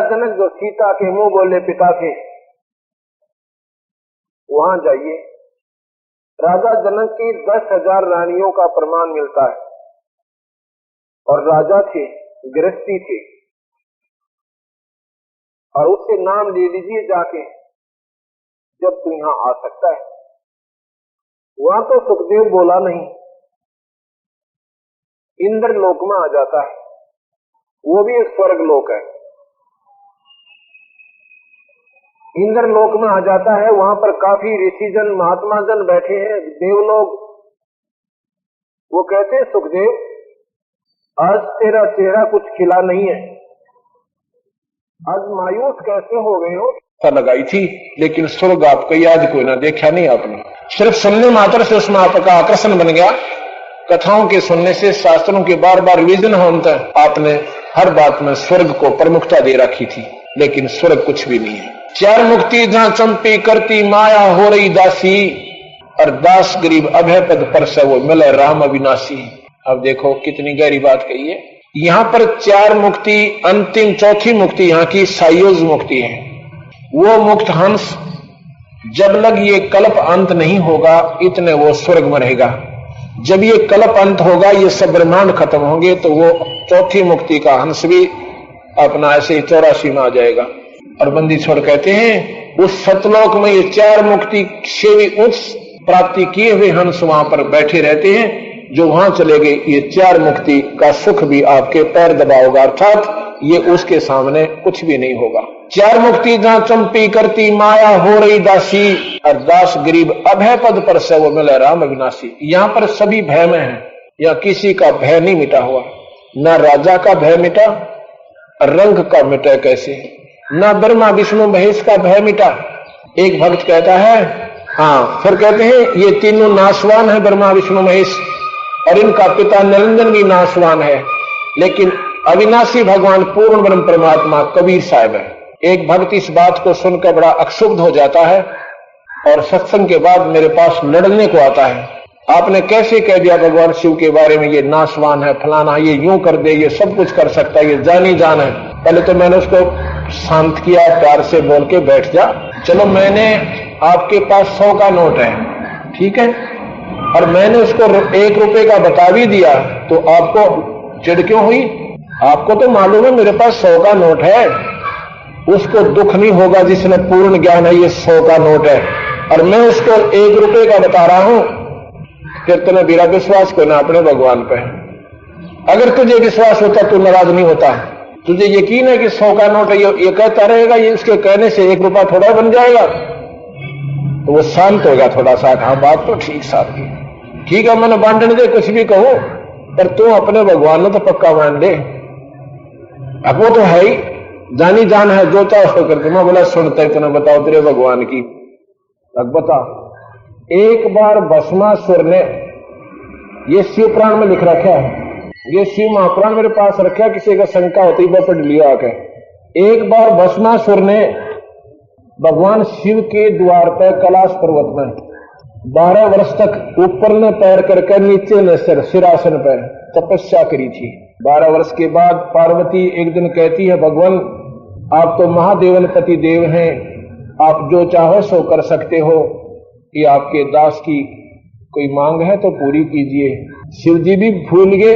[SPEAKER 1] जनक जो सीता के मुंह बोले पिता थे, वहां जाइए। राजा जनक की 10,000 रानियों का प्रमाण मिलता है, और राजा थे, गृहस्थी थे, और उससे नाम ले लीजिए जाके, जब तू यहाँ आ सकता है। वहां तो सुखदेव बोला नहीं, इंद्र लोक में आ जाता है, वो भी एक स्वर्ग लोक है। इंद्र लोक में आ जाता है, वहां पर काफी ऋषिजन महात्मा जन बैठे हैं, देवलोग। वो कहते हैं सुखदेव आज तेरा चेहरा कुछ खिला नहीं है, आज मायूस कैसे हो गए हो? लगाई थी, लेकिन स्वर्ग आपको आज कोई ना देखा नहीं आपने, सिर्फ सुनने मात्र से उसमें आपका आकर्षण बन गया। कथाओं के सुनने से, शास्त्रों के बार बार रिवीजन होने तक आपने हर बात में स्वर्ग को प्रमुखता दे रखी थी, लेकिन स्वर्ग कुछ भी नहीं है। 4 मुक्ति जहां चंपी करती माया हो रही दासी, और दास गरीब अभय पद पर से वो मिले राम अविनाशी। अब देखो कितनी गहरी बात कही है। यहाँ पर 4 मुक्ति, अंतिम चौथी मुक्ति यहाँ की सायोज मुक्ति है। वो मुक्त हंस जब लग ये कल्प अंत नहीं होगा, इतने वो स्वर्ग में रहेगा। जब ये कल्प अंत होगा, ये सब ब्रह्मांड खत्म होंगे, तो वो चौथी मुक्ति का हंस भी अपना ऐसे 84 में आ जाएगा। और बंदी छोड़ कहते हैं उस सतलोक में ये 4 मुक्ति से भी उच्च प्राप्ति किए हुए हंस वहां पर बैठे रहते हैं। जो वहां चले गए, ये 4 मुक्ति का सुख भी आपके पैर दबाओगा, अर्थात ये उसके सामने कुछ भी नहीं होगा। 4 मुक्ति जहां चंपी करती माया हो रही दासी, और दास गरीब अभय पद पर से वो मिले राम अविनाशी। यहाँ पर सभी भय में है, या किसी का भय नहीं मिटा हुआ, न राजा का भय मिटा, रंग का मिटा कैसे, न ब्रह्मा विष्णु महेश का भय मिटा। एक भक्त कहता है, हाँ, फिर कहते हैं ये तीनों नाशवान है, ब्रह्मा विष्णु महेश, और इनका पिता निरंजन भी नाशवान है, लेकिन अविनाशी भगवान पूर्ण ब्रह्म परमात्मा कबीर साहब है। एक भक्त इस बात को सुनकर बड़ा अक्षुब्ध हो जाता है, और सत्संग के बाद मेरे पास लड़ने को आता है। आपने कैसे कह दिया भगवान शिव के बारे में, ये नाशवान है, फलाना, ये यूं कर दे, ये सब कुछ कर सकता है, ये जानी जान है। पहले तो मैंने उसको शांत किया, प्यार से बोल के बैठ जा, चलो मैंने आपके पास 100 का नोट है, ठीक है, और मैंने उसको 1 रुपए का बता भी दिया, तो आपको चिढ़ क्यों हुई? आपको तो मालूम है मेरे पास 100 का नोट है। उसको दुख नहीं होगा जिसने पूर्ण ज्ञान है ये 100 का नोट है, और मैं उसको 1 रुपए का बता रहा हूं। फिर तुम्हें मेरा विश्वास को ना अपने भगवान पे। अगर तुझे विश्वास होता तो नाराज नहीं होता। तुझे यकीन है कि 100 का नोट है, ये कहता रहेगा, ये उसके कहने से 1 रुपया थोड़ा बन जाएगा, तो वो शांत हो गया थोड़ा सा। हाँ बात तो ठीक साहब की, ठीक है, मैंने बांटने दे, कुछ भी कहूं, पर तू अपने भगवान ने तो पक्का मान ले। अब वो तो है ही, जानी जान है, जो चाहो करते। मैं बोला सुनते इतना बताओ तेरे भगवान की। अब बता, एक बार भस्मासुर ने, ये शिव पुराण में लिख रखा है, ये शिव महापुराण मेरे पास रखा, किसी का शंका होती वो पढ़ लिया आकर। एक बार भस्मासुर ने भगवान शिव के द्वार पर कैलाश पर्वत में 12 वर्ष तक ऊपर ने पैर करके नीचे ने सिरासन पर तपस्या करी थी। 12 वर्ष के बाद पार्वती एक दिन कहती है, भगवान आप तो महादेवन पति देव हैं, आप जो चाहो सो कर सकते हो, कि आपके दास की कोई मांग है तो पूरी कीजिए। शिव जी भी भूल गए,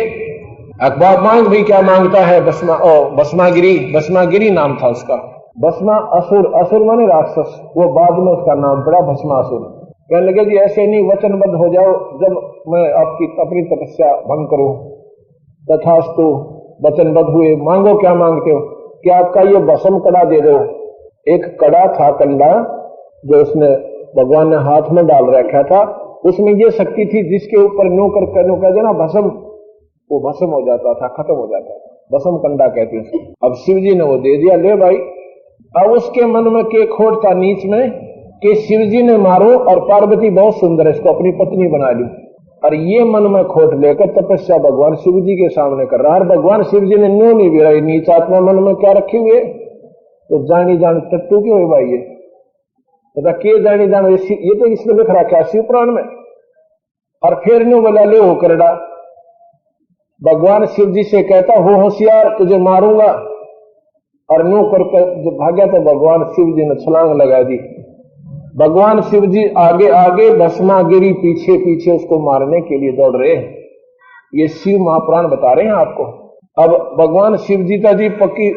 [SPEAKER 1] अखबार मांग भी क्या मांगता है, भस्मागिरी, भस्मागिरी नाम था उसका। भस्मा असुर, असुर माने राक्षस, वो बाद में उसका नाम पड़ा भस्मासुर। कहने लगे जी ऐसे नहीं, वचनबद्ध हो जाओ, जब मैं आपकी अपनी तपस्या भंग करूं। तथास्तु, वचनबद्ध हुए। मांगो, क्या मांगते हो? कि आपका ये भस्म कड़ा दे दो। एक कड़ा था कंडा जो उसने भगवान ने हाथ में डाल रखा था, उसमें ये शक्ति थी जिसके ऊपर नो कर देना भस्म, वो भस्म हो जाता था, खत्म हो जाता था। भस्म कंडा कहते हैं। अब शिव जी ने वो दे दिया, ले भाई। अब उसके मन में के खोट था नीच में कि शिव जी ने मारो और पार्वती बहुत सुंदर है, इसको अपनी पत्नी बना ली। और ये मन में खोट लेकर तपस्या भगवान शिव जी के सामने कर रहा है। भगवान शिव जी ने न्यों नहीं गिराई, नीच आत्मा मन में क्या रखे हुए, तो जानी जान टट्टू क्यों है भाई? ये पता के जानी जान, ये तो इसमें लिख रहा क्या शिव पुराण में। और फिर न्यू बोला ले हो करड़ा। भगवान शिव जी से कहता हो होशियार, तुझे मारूंगा। और न्यू करके जब भाग्या तो भगवान शिव जी ने छलांग लगा दी। भगवान शिव जी आगे आगे, भस्मागिरी पीछे पीछे उसको मारने के लिए दौड़ रहे हैं। ये शिव महापुराण बता रहे हैं आपको। अब भगवान शिव जी का जी पक्की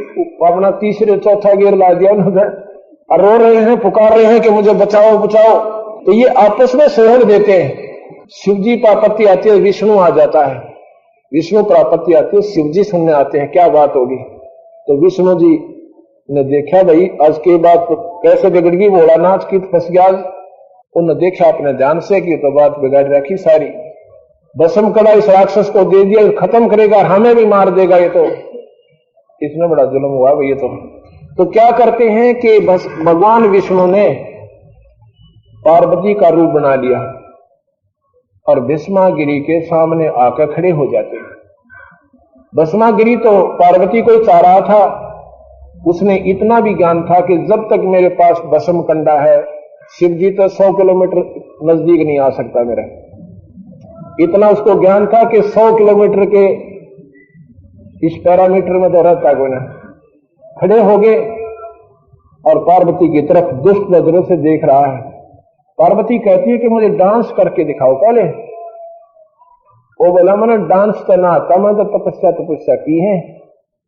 [SPEAKER 1] अपना तीसरे चौथा गियर ला दिया उन्होंने, और रो रहे हैं, पुकार रहे हैं कि मुझे बचाओ बचाओ। तो ये आपस में सहयोग देते हैं। शिव जी पर आपत्ति आती है, विष्णु आ जाता है। विष्णु पर आपत्ति आती है, शिव जी सुनने आते हैं, क्या बात होगी। तो विष्णु जी ने देखा भाई आज के बाद तो कैसे बिगड़ गई, भोलानाथ की फंस गया। उन्होंने देखा अपने ध्यान से कि तो बात बिगाड़ रखी सारी। भस्म कड़ा इस राक्षस को दे दिया, खत्म करेगा, हमें भी मार देगा। ये तो इसमें बड़ा जुल्म हुआ भाई। ये तो क्या करते हैं कि बस भगवान विष्णु ने पार्वती का रूप बना लिया और भस्मागिरी के सामने आकर खड़े हो जाते हैं। भस्मागिरी तो पार्वती को चाह रहा था, उसने इतना भी ज्ञान था कि जब तक मेरे पास भस्म कंडा है, शिव जी तो 100 किलोमीटर नजदीक नहीं आ सकता मेरा। इतना उसको ज्ञान था कि 100 किलोमीटर के इस पैरामीटर में तो रहता कोई ना। खड़े हो गए और पार्वती की तरफ दुष्ट नजरों से देख रहा है। पार्वती कहती है कि मुझे डांस करके दिखाओ पहले। वो बोला मैंने डांस करना आता, मैं तो तपस्या की है।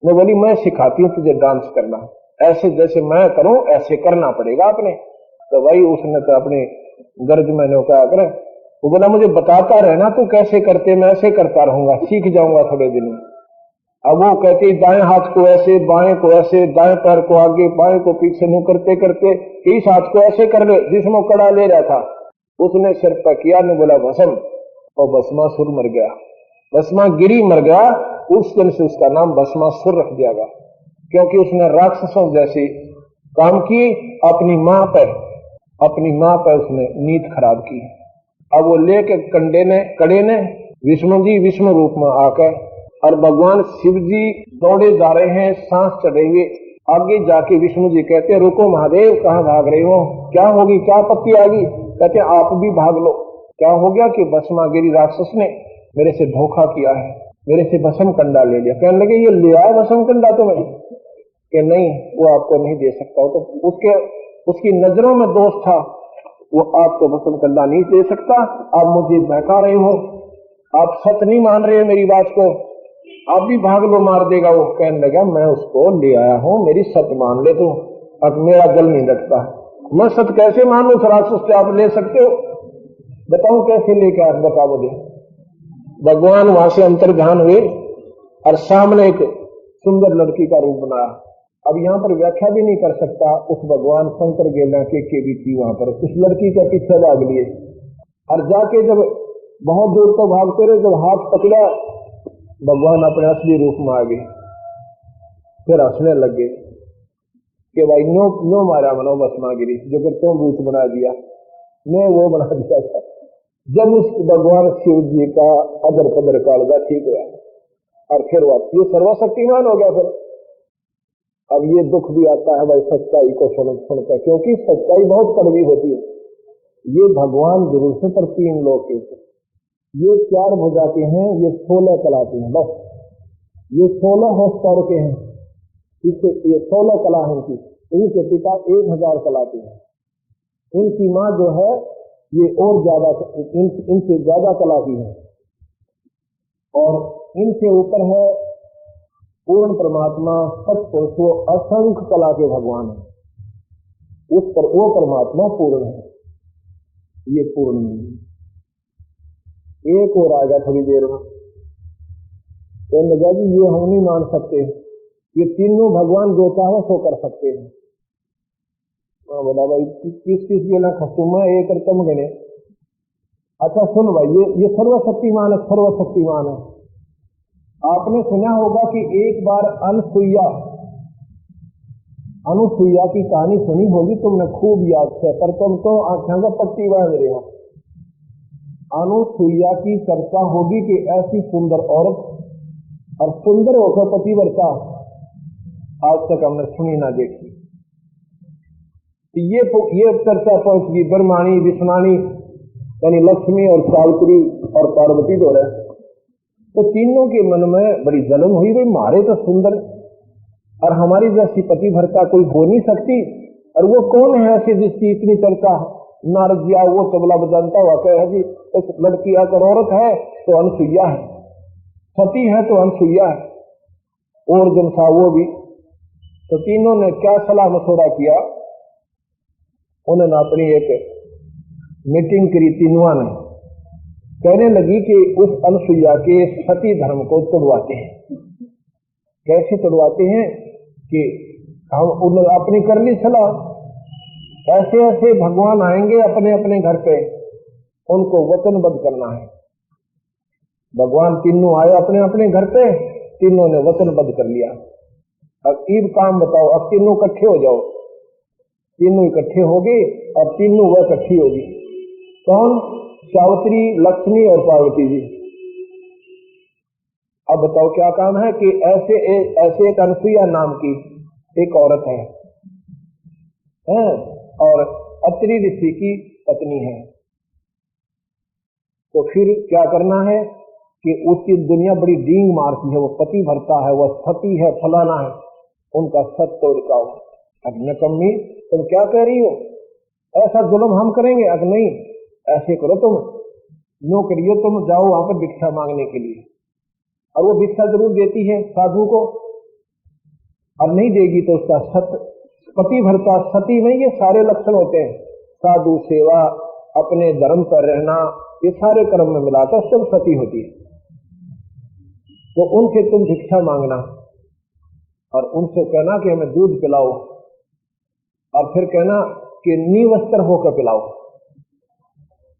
[SPEAKER 1] मैं बोली मैं सिखाती हूं तुझे डांस करना, ऐसे जैसे मैं करूं ऐसे करना पड़ेगा आपने। तो भाई उसने तो अपने गर्ज में कहा कर, वो बोला मुझे बताता रहना तू कैसे करते, मैं ऐसे करता रहूंगा, सीख जाऊंगा थोड़े दिन में। अब वो कहती दाएं हाथ को ऐसे, बाएं को ऐसे, दाएं पैर को आगे, बाएं को पीछे नु करते करते इस हाथ को ऐसे कर ले, जिसमें कड़ा ले रहा था उसने सिर पर किया, ने बोला भस्म, और भस्मासुर मर गया। भस्मागिरी मर गया। उस दिन से उसका नाम भस्मासुर रख दिया गया, क्योंकि उसने राक्षसों जैसे काम किए। अपनी मां पर उसने नीत खराब की। अब वो लेके कड़े ने विष्णु जी विष्णु रूप में आकर, और भगवान शिव जी दौड़े जा रहे हैं सांस चढ़े हुए। आगे जाके विष्णु जी कहते हैं रुको महादेव, कहां भाग रहे हो, क्या होगी, क्या आपत्ति आ गई? कहते आप भी भाग लो। क्या हो गया कि भस्मागिरी राक्षस ने मेरे से धोखा किया है, मेरे से भस्म कंडा ले लिया। कहने लगे ये ले आया भस्म कंडा तुम्हें? कि नहीं, वो आपको नहीं दे सकता। तो उसकी नजरों में दोष था, वो आपको भस्म कंडा नहीं दे सकता। आप मुझे बहका रहे हो, आप सच नहीं मान रहे मेरी बात को, आप भी भाग लो, मार देगा वो। कहने लगा मैं उसको ले आया हूं, मेरी सच मान ले तो, अब मेरा गल नहीं लगता। मैं सच कैसे मान लू? राक्षस से आप ले सकते हो? बताओ कैसे लेके आए, बताओ मुझे। भगवान वहां से अंतर्ध्यान हुए और सामने एक सुंदर लड़की का रूप बनाया। अब यहां पर व्याख्या भी नहीं कर सकता, उस भगवान शंकर गेला के भी थी वहां पर, उस लड़की के पीछे भाग लिए और जाके जब बहुत दूर तो भागते रहे, जब हाथ पकड़ा भगवान अपने असली रूप में आ गए। फिर हंसने लगे कि भाई नो मारा मनो भस्मागिरी, जो कि तुम भूत बना दिया, मैं वो बना दिया था। जब उस भगवान शिव जी का अदर पदर कालगा ठीक हुआ और फिर ये सर्वशक्तिमान हो गया। फिर अब ये दुख भी आता है भाई सच्चाई को सुनकर, क्योंकि सच्चाई बहुत कड़वी होती है। ये भगवान जरूर से पर 3 लोग के, ये 4 भुजा के हैं, ये 16 कला के हैं, बस ये 16 हॉर्स पावर के हैं। इससे ये 16 कला है इनकी। इनके पिता 1000 कला के हैं। इनकी माँ जो है ये और ज्यादा, इनसे ज्यादा कला की है। और इनसे ऊपर है पूर्ण परमात्मा सतपुरुष, वो असंख्य कला के भगवान है, उस पर वो परमात्मा पूर्ण है, ये पूर्ण नहीं। एक और आएगा थोड़ी देर में, तो लगा जी ये हम नहीं मान सकते, ये तीनों भगवान जो चाहे सो कर सकते हैं। बोला भाई किस के ना खस्तुमा एक रकम गणे। अच्छा सुन भाई, ये सर्वशक्तिमान है, सर्वशक्तिमान है। आपने सुना होगा कि एक बार अनुसुईया की कहानी सुनी होगी तुमने, खूब याद से, पर तुम तो आंखों का पट्टी बांध रहे हो। अनुसुईया की चर्चा होगी कि ऐसी सुंदर औरत और सुंदर होकर पतिव्रता आज तक हमने सुनी ना देखी। ये चर्चा पहुंच गई ब्रह्माणी, विष्णाणी यानी लक्ष्मी और सावित्री और पार्वती दो रहे, तो तीनों के मन में बड़ी जलन हुई, भाई मारे तो सुंदर और हमारी जैसी पतिव्रता कोई हो नहीं सकती, और वो कौन है ऐसी जिसकी इतनी चर्चा। नारद जी वो तबला बजाता हुआ कहे जी उस लड़की अगर औरत है तो अनुसुईया है, सती है तो अनुसुईया है, और जनसा वो भी। तो तीनों ने क्या सलाह मशवरा किया, उन्होंने अपनी एक मीटिंग करी तीनों ने, कहने लगी कि उस अनुसुईया के सती धर्म को तोड़वाते हैं। कैसे तोड़वाते हैं कि हम उन्होंने अपनी कर ली सलाह, ऐसे ऐसे भगवान आएंगे अपने अपने घर पे, उनको वचनबद्ध करना है। भगवान तीनों आए अपने अपने घर पे, तीनों ने वचनबद्ध कर लिया। अब एक काम बताओ, अब तीनों इकट्ठे हो जाओ, तीनों इकट्ठे होगी और तीनों वह इकट्ठी होगी। कौन? सावित्री, लक्ष्मी और पार्वती जी। अब बताओ क्या काम है कि ऐसे एक अनुसुईया नाम की एक औरत है और अत्रि ऋषि की पत्नी है। तो फिर क्या करना है कि उसकी दुनिया बड़ी डींग मारती है, वो पति भरता है, वो सती है, फलाना है, उनका सत तो रुकाओ। अब नकम्मी तुम क्या कह रही हो, ऐसा जुल्म हम करेंगे? अब नहीं, ऐसे करो तुम, नो करिए, तुम जाओ वहां पर भिक्षा मांगने के लिए, और वो भिक्षा जरूर देती है साधु को, और नहीं देगी तो उसका सत पति भरता, सती में ये सारे लक्षण होते हैं, साधु सेवा, अपने धर्म पर रहना, ये सारे कर्म में मिलाकर सब सती होती है। तो उनसे तुम भिक्षा मांगना और उनसे कहना कि हमें दूध पिलाओ, और फिर कहना कि निवस्त्र होकर पिलाओ,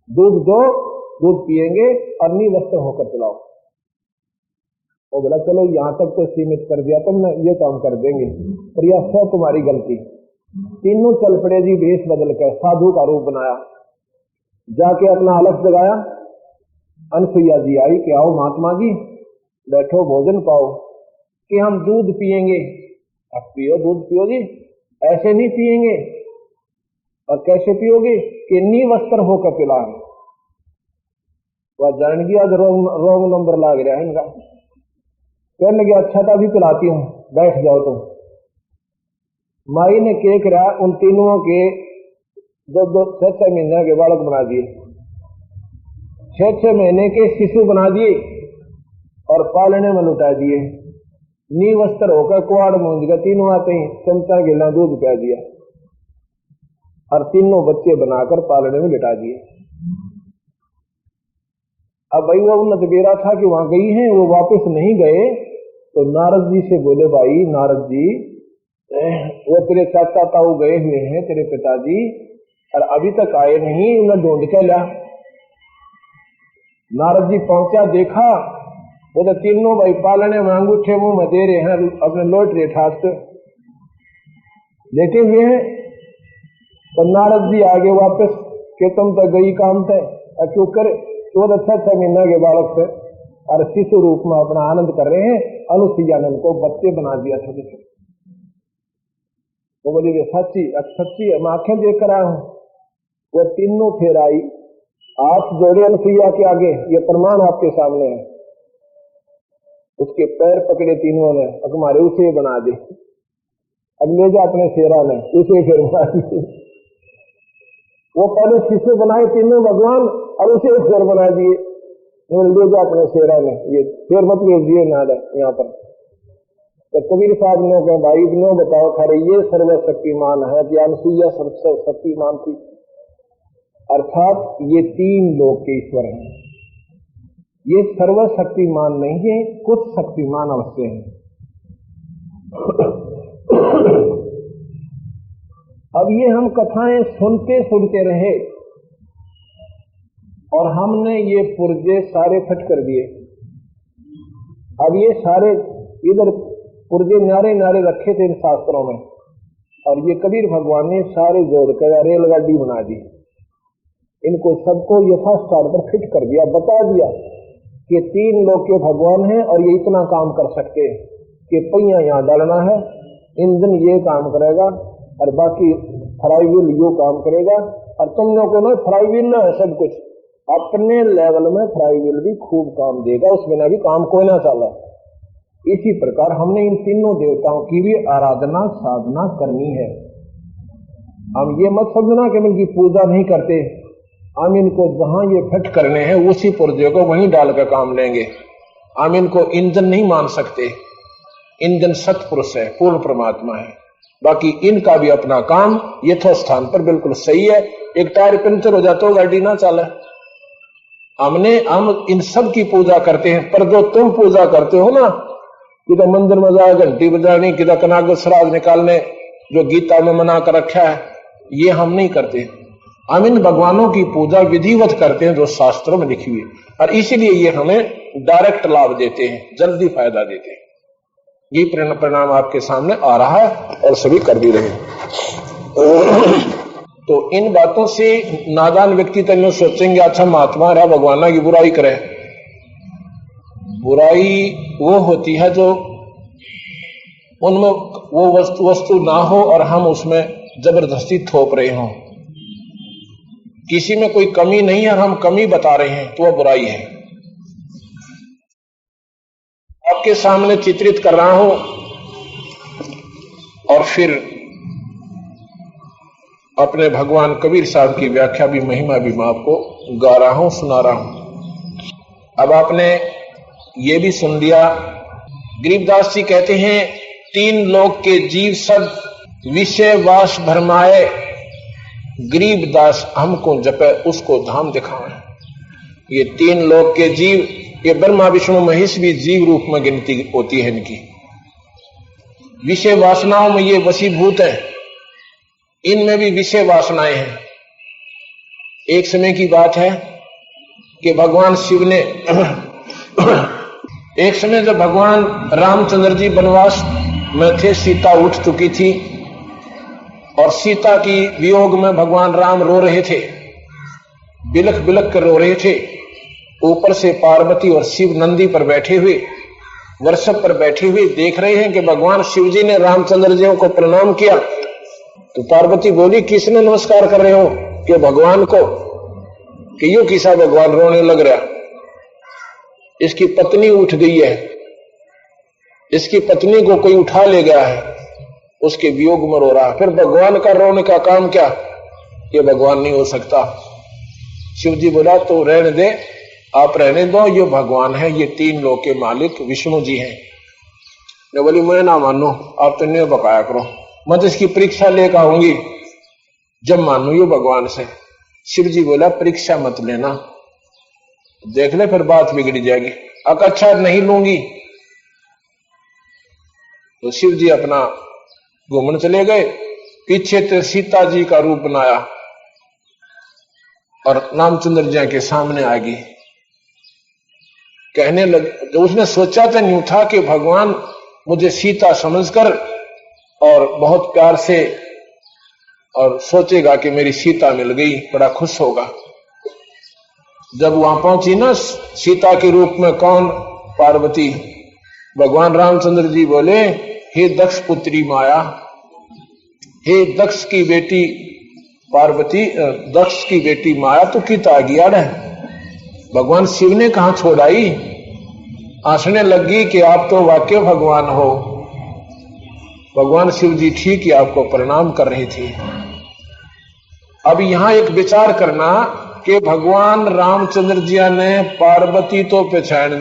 [SPEAKER 1] दूध दो, दूध पिएंगे और निवस्त्र होकर पिलाओ। वो बोला चलो यहां तक तो सीमित कर दिया तुमने, ये काम कर देंगे, पर यह सब तुम्हारी गलती। तीनों चल पड़े जी, वेश बदल कर साधु का रूप बनाया, जाके अपना आलस जगाया। अनुसुईया जी आई कि आओ महात्मा जी बैठो, भोजन पाओ, कि हम दूध पिएंगे। अब पियो, दूध पियो जी, ऐसे नहीं पिएंगे। और कैसे पियोगे? कि निवस्त्र होकर पिलाएं। वह जानेगी आज रोंग नंबर लाग रहा है इनका। कहने लगे अच्छा तो अभी पिलाती हूं, बैठ जाओ तुम। माई ने क्या करा, उन तीनों के 2-6 महीने के बालक बना दिए, 6 महीने के शिशु बना दिए और पालने में लुटा दिए। निवस्त्र होकर कुआड़ मूंद का तीनों आते ही चमचा गिला दूध पिला दिया और तीनों बच्चे बनाकर पालने में लिटा दिए। अब भाई वो उन्नत बेरा था कि वहां गई हैं, वो वापस नहीं गए, तो नारद जी से बोले भाई नारद जी, वो तेरे चाचा ताऊ गए हुए हैं, तेरे पिताजी, और अभी तक आए नहीं, उन्हें ढूंढ के ला। नारद जी पहुंचा, देखा वो तो तीनों भाई पालने में अंगूठे मुंह में दे रहे हैं, अपने लौट रहे ठाक लेटे हुए हैं। तो नारद जी आगे वापस कि तुम तो गई काम थे, क्यों करे? तो 6 महीना के बालक से और शिशु रूप में अपना आनंद कर रहे हैं। अनुसुईया ने उनको बच्चे बना दिया छोटे छोटे। वो बोली सच्ची सच्ची मैं आंखें देख कर आया हूं। वो तीनों फिर आई, हाथ जोड़े अनुसुईया के आगे, ये प्रमाण आपके सामने है। उसके पैर पकड़े तीनों ने, हमारे उसे बना दे। अब ले जा अपने शेरा ने, उसे फिर बना दिए। वो पहले शिशु बनाए तीनों भगवान और उसे फिर बना दिए। ले जा अपने शेरा में, ये शेर मत भेजिए ना यहाँ पर। तो कबीर साहब ने कहा भाई इतने बताओ खरे ये सर्वशक्तिमान है कि अनसुईया सर्वशक्तिमान थी, अर्थात ये तीन लोक के ईश्वर हैं। ये सर्वशक्तिमान नहीं है, कुछ शक्तिमान अवश्य है। अब ये हम कथाएं सुनते सुनते रहे और हमने ये पुर्जे सारे फट कर दिए। अब ये सारे इधर पुर्जे नारे नारे रखे थे इन शास्त्रों में, और ये कबीर भगवान ने सारे जोड़कर रेलगाड़ी बना दी। इनको सबको यथास्थान पर फिट कर दिया, बता दिया कि तीन लोक के भगवान हैं और ये इतना काम कर सकते हैं कि पहिया यहां डालना है, इंजन ये काम करेगा और बाकी फ्लाईव्हील यो काम करेगा। और तुम लोगों को ना फ्लाईव्हील ना है सब कुछ, अपने लेवल में फ्लाईव्हील भी खूब काम देगा, उस बिना भी काम कोई ना चला। इसी प्रकार हमने इन तीनों देवताओं की भी आराधना साधना करनी है। हम ये मत समझना कि इनकी पूजा नहीं करते, हम इनको जहां ये फिट करने हैं उसी पुर्जे को वहीं डालकर काम लेंगे। हम इनको इंजन नहीं मान सकते, इंजन सतपुरुष है, पूर्ण परमात्मा है। बाकी इनका भी अपना काम यथास्थान पर बिल्कुल सही है। एक टायर पंचर हो जाता हो गाड़ी ना चले। हम इन सब की पूजा करते हैं, पर जो तुम पूजा करते हो ना, किधर मंदिर में जाए घंटी बजानी, किधर कनाग श्राद्ध निकालने, जो गीता में मना कर रखा है, ये हम नहीं करते। हम इन भगवानों की पूजा विधिवत करते हैं जो शास्त्रों में लिखी हुई है, और इसीलिए ये हमें डायरेक्ट लाभ देते हैं, जल्दी फायदा देते हैं। ये परिणाम आपके सामने आ रहा है और सभी कर भी रहे। तो इन बातों से नादान व्यक्ति तो सोचेंगे अच्छा महात्मा रहा भगवाना की बुराई करे। बुराई वो होती है जो उनमें वो वस्तु ना हो और हम उसमें जबरदस्ती थोप रहे हों। किसी में कोई कमी नहीं है और हम कमी बता रहे हैं तो वह बुराई है। आपके सामने चित्रित कर रहा हूं और फिर अपने भगवान कबीर साहब की व्याख्या भी महिमा भी मैं आपको गा रहा हूं, सुना रहा हूं। अब आपने ये भी सुन लिया। गरीबदास जी कहते हैं तीन लोक के जीव सब विषय वास भरमाए, गरीबदास हमको जपे उसको धाम दिखाए। ये तीन लोक के जीव, ये ब्रह्मा विष्णु महेश भी जीव रूप में गिनती होती है इनकी। विषय वासनाओं में ये वशीभूत है, इनमें भी विषय वासनाएं हैं। एक समय की बात है कि भगवान शिव ने एक समय जब भगवान रामचंद्र जी वनवास में थे, सीता उठ चुकी थी और सीता की वियोग में भगवान राम रो रहे थे, बिलख बिलख कर रो रहे थे। ऊपर से पार्वती और शिव नंदी पर बैठे हुए, वृषभ पर बैठे हुए देख रहे हैं कि भगवान शिव जी ने रामचंद्र जी को प्रणाम किया। तो पार्वती बोली किसने नमस्कार कर रहे हो? कि भगवान को। कि यो किसा भगवान रोने लग रहा, इसकी पत्नी उठ गई है, इसकी पत्नी को कोई उठा ले गया है, उसके वियोग में रो रहा। फिर भगवान का रोने का काम क्या? ये भगवान नहीं हो सकता। शिव जी बोला तो रहने दे, आप रहने दो, ये भगवान है, ये तीन लोक के मालिक विष्णु जी हैं। मैं बोली मैं ना मानू, आप तो नहीं बकाया करो, मैं तो इसकी परीक्षा लेकर आऊंगी, जब मानू ये भगवान से। शिव जी बोला परीक्षा मत लेना, देख ले फिर बात बिगड़ जाएगी। अच्छा नहीं लूंगी। तो शिव जी अपना घूमने चले गए। पीछे तो सीता जी का रूप बनाया और रामचंद्र जी के सामने आ गई। कहने लगे, जो उसने सोचा तो नहीं था कि भगवान मुझे सीता समझकर और बहुत प्यार से और सोचेगा कि मेरी सीता मिल गई, बड़ा खुश होगा। जब वहां पहुंची ना सीता के रूप में कौन? पार्वती। भगवान रामचंद्र जी बोले हे दक्ष पुत्री माया, हे दक्ष की बेटी पार्वती, दक्ष की बेटी माया तो किता गया है। भगवान शिव ने कहां छोड़ाई? हंसने लगी कि आप तो वाकई भगवान हो। भगवान शिव जी ठीक ही आपको प्रणाम कर रहे थे। अब यहां एक विचार करना कि भगवान रामचंद्र जी ने पार्वती तो पहचान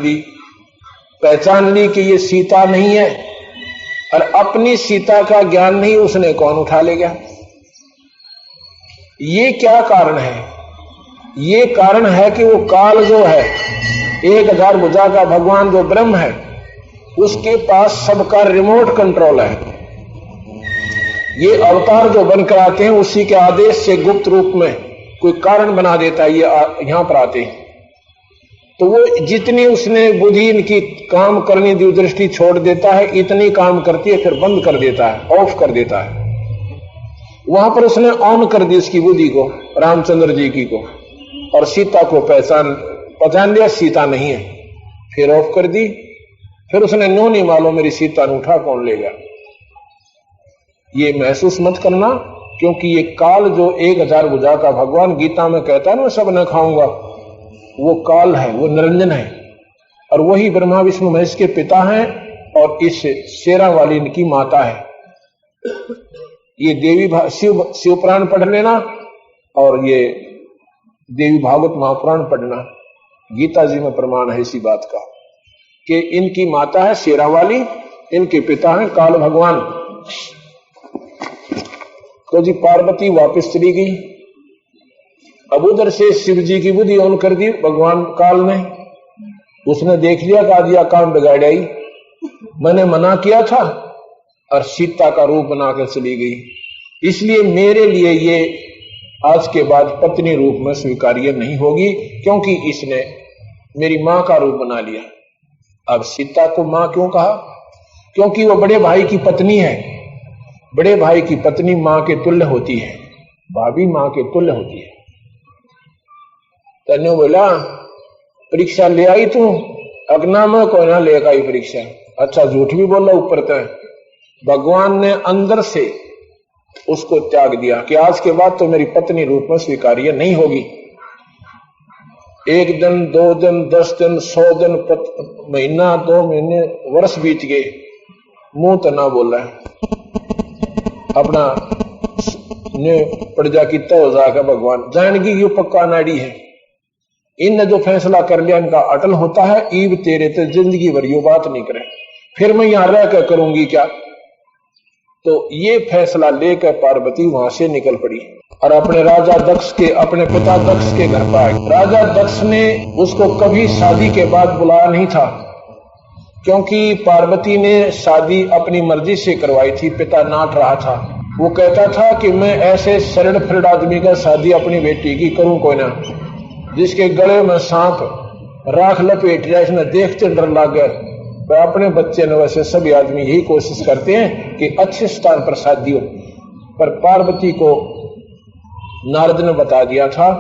[SPEAKER 1] ली कि ये सीता नहीं है, और अपनी सीता का ज्ञान नहीं उसने कौन उठा ले गया। ये क्या कारण है? ये कारण है कि वो काल जो है 1000 भुजा का भगवान जो ब्रह्म है, उसके पास सबका रिमोट कंट्रोल है। ये अवतार जो बनकर आते हैं उसी के आदेश से गुप्त रूप में कोई कारण बना देता है, ये यहां पर आते हैं। तो वो जितनी उसने बुद्धि इनकी काम करने दी दृष्टि छोड़ देता है, इतनी काम करती है, फिर बंद कर देता है, ऑफ कर देता है। वहां पर उसने ऑन कर दी उसकी बुद्धि को, रामचंद्र जी की को, और सीता को पहचान लिया सीता नहीं है, फिर ऑफ कर दी। फिर उसने नो नहीं मालूम मेरी सीता ने उठा कौन लेगा। ये महसूस मत करना, क्योंकि ये काल जो 1000 भुजा का भगवान गीता में कहता है ना सब न खाऊंगा, वो काल है, वो निरंजन है, और वही ब्रह्मा विष्णु महेश के पिता हैं, और इस शेरा वाली इनकी माता है। ये देवी शिव पुराण पढ़ लेना, और ये देवी भागवत महापुराण पढ़ना, गीता जी में प्रमाण है इसी बात का कि इनकी माता है शेरा वाली, इनके पिता हैं काल भगवान। तो जी पार्वती वापस चली गई। अब उधर से शिव जी की बुद्धि ऑन कर दी भगवान काल ने। उसने देख लिया कि आज यह काम बिगाड़ आई, मैंने मना किया था, और सीता का रूप बनाकर चली गई। इसलिए मेरे लिए ये आज के बाद पत्नी रूप में स्वीकार्य नहीं होगी, क्योंकि इसने मेरी मां का रूप बना लिया। अब सीता को मां क्यों कहा? क्योंकि वो बड़े भाई की पत्नी है। बड़े भाई की पत्नी मां के तुल्य होती है, भाभी मां के तुल्य होती है। तने बोला परीक्षा ले आई तू? अगना में कोई ना लेकर आई परीक्षा। अच्छा झूठ भी बोला ऊपर तक। भगवान ने अंदर से उसको त्याग दिया कि आज के बाद तो मेरी पत्नी रूप में स्वीकार्य नहीं होगी। 1 दिन 2 दिन 10 दिन 100 दिन महीना 2 महीने वर्ष बीत गए, मुंह तो ना बोला अपना ने प्रजा की तो जाकर भगवान जानगी यू पक्का नाड़ी है। इनने जो फैसला कर लिया इनका अटल होता है। ईब तेरे ते जिंदगी भर यू बात नहीं करे, फिर मैं यहां रहकर करूंगी क्या? तो ये फैसला लेकर पार्वती वहां से निकल पड़ी और अपने राजा दक्ष के, अपने पिता दक्ष के घर पर आई। राजा दक्ष ने उसको कभी शादी के बाद बुलाया नहीं था, क्योंकि पार्वती ने शादी अपनी मर्जी से करवाई थी। पिता नाट रहा था, वो कहता था कि मैं ऐसे सरल फिरड आदमी का शादी अपनी बेटी की करूं कोई ना, जिसके गले में सांप राख लपेट जाए, इसमें देखते डर लग गया। पर अपने बच्चे ने, वैसे सभी आदमी यही कोशिश करते हैं कि अच्छे स्थान पर शादी हो। पर पार्वती को नारद ने बता दिया था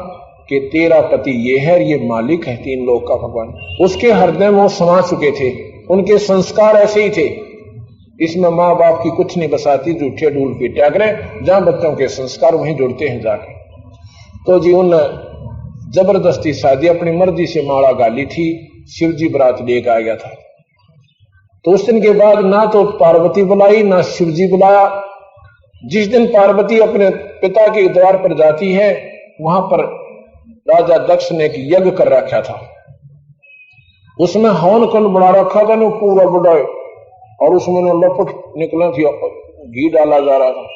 [SPEAKER 1] कि तेरा पति ये है, ये मालिक है 3 लोक का भगवान। उसके हृदय में वो समा चुके थे, उनके संस्कार ऐसे ही थे। इसमें माँ बाप की कुछ नहीं बसाती, झूठे ढूल पे त्यागरे, जहां बच्चों के संस्कार वहीं जुड़ते हैं जाके। तो जी उन जबरदस्ती शादी अपनी मर्जी से माला गाली थी, शिव जी बरात लेकर आ गया था। तो उस दिन के बाद ना तो पार्वती बुलाई ना शिव जी बुलाया। जिस दिन पार्वती अपने पिता के द्वार पर जाती है, वहां पर राजा दक्ष ने एक यज्ञ कर रखा था। उसमें हवन कुंड बना रखा था ना पूरा बड़ा, और उसमें लपट निकला थी, घी डाला जा रहा था।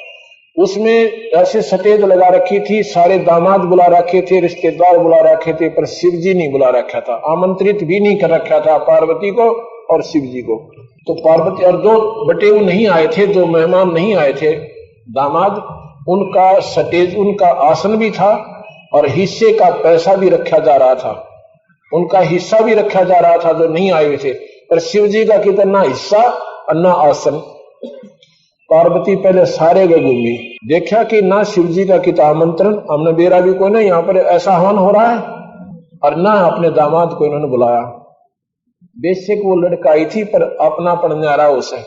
[SPEAKER 1] उसमें ऐसे सटेज लगा रखी थी, सारे दामाद बुला रखे थे, रिश्तेदार बुला रखे थे, पर शिव जी नहीं बुला रखा था। आमंत्रित भी नहीं कर रखा था पार्वती को और शिव जी को। तो पार्वती और जो बटेऊ नहीं आए थे, जो मेहमान नहीं आए थे दामाद, उनका सटेज, उनका आसन भी था और हिस्से का पैसा भी रखा जा रहा था। उनका हिस्सा भी रखा जा रहा था जो नहीं आए हुए थे, पर शिव जी का कितना हिस्सा और ना आसन। पार्वती पहले सारे गए घूमी, देखा कि ना शिव जी का कितना आमंत्रण, हमने बेरा भी कोई ना, यहाँ पर ऐसा हवन हो रहा है, और ना अपने दामाद को इन्होंने बुलाया। बेशक वो लड़का आई थी, पर अपनापन न्यारा उसे।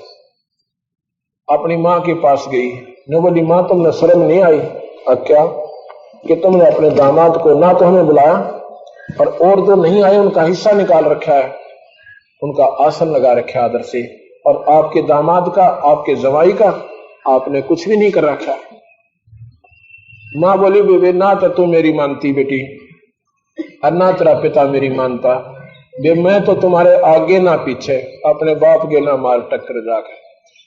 [SPEAKER 1] अपनी माँ के पास गई, ने बोली माँ तुमने शर्म नहीं आई क्या कि तुमने अपने दामाद को ना तो हमें बुलाया, और जो नहीं आए उनका हिस्सा निकाल रखा है, उनका आसन लगा रखा है आदर से, और आपके दामाद का, आपके जवाई का आपने कुछ भी नहीं कर रखा। माँ बोली बेबे ना तो तू मेरी मानती बेटी, अन्ना तेरा पिता मेरी मानता, बे मैं तो तुम्हारे आगे ना पीछे, अपने बाप के ना मार टक्कर जाके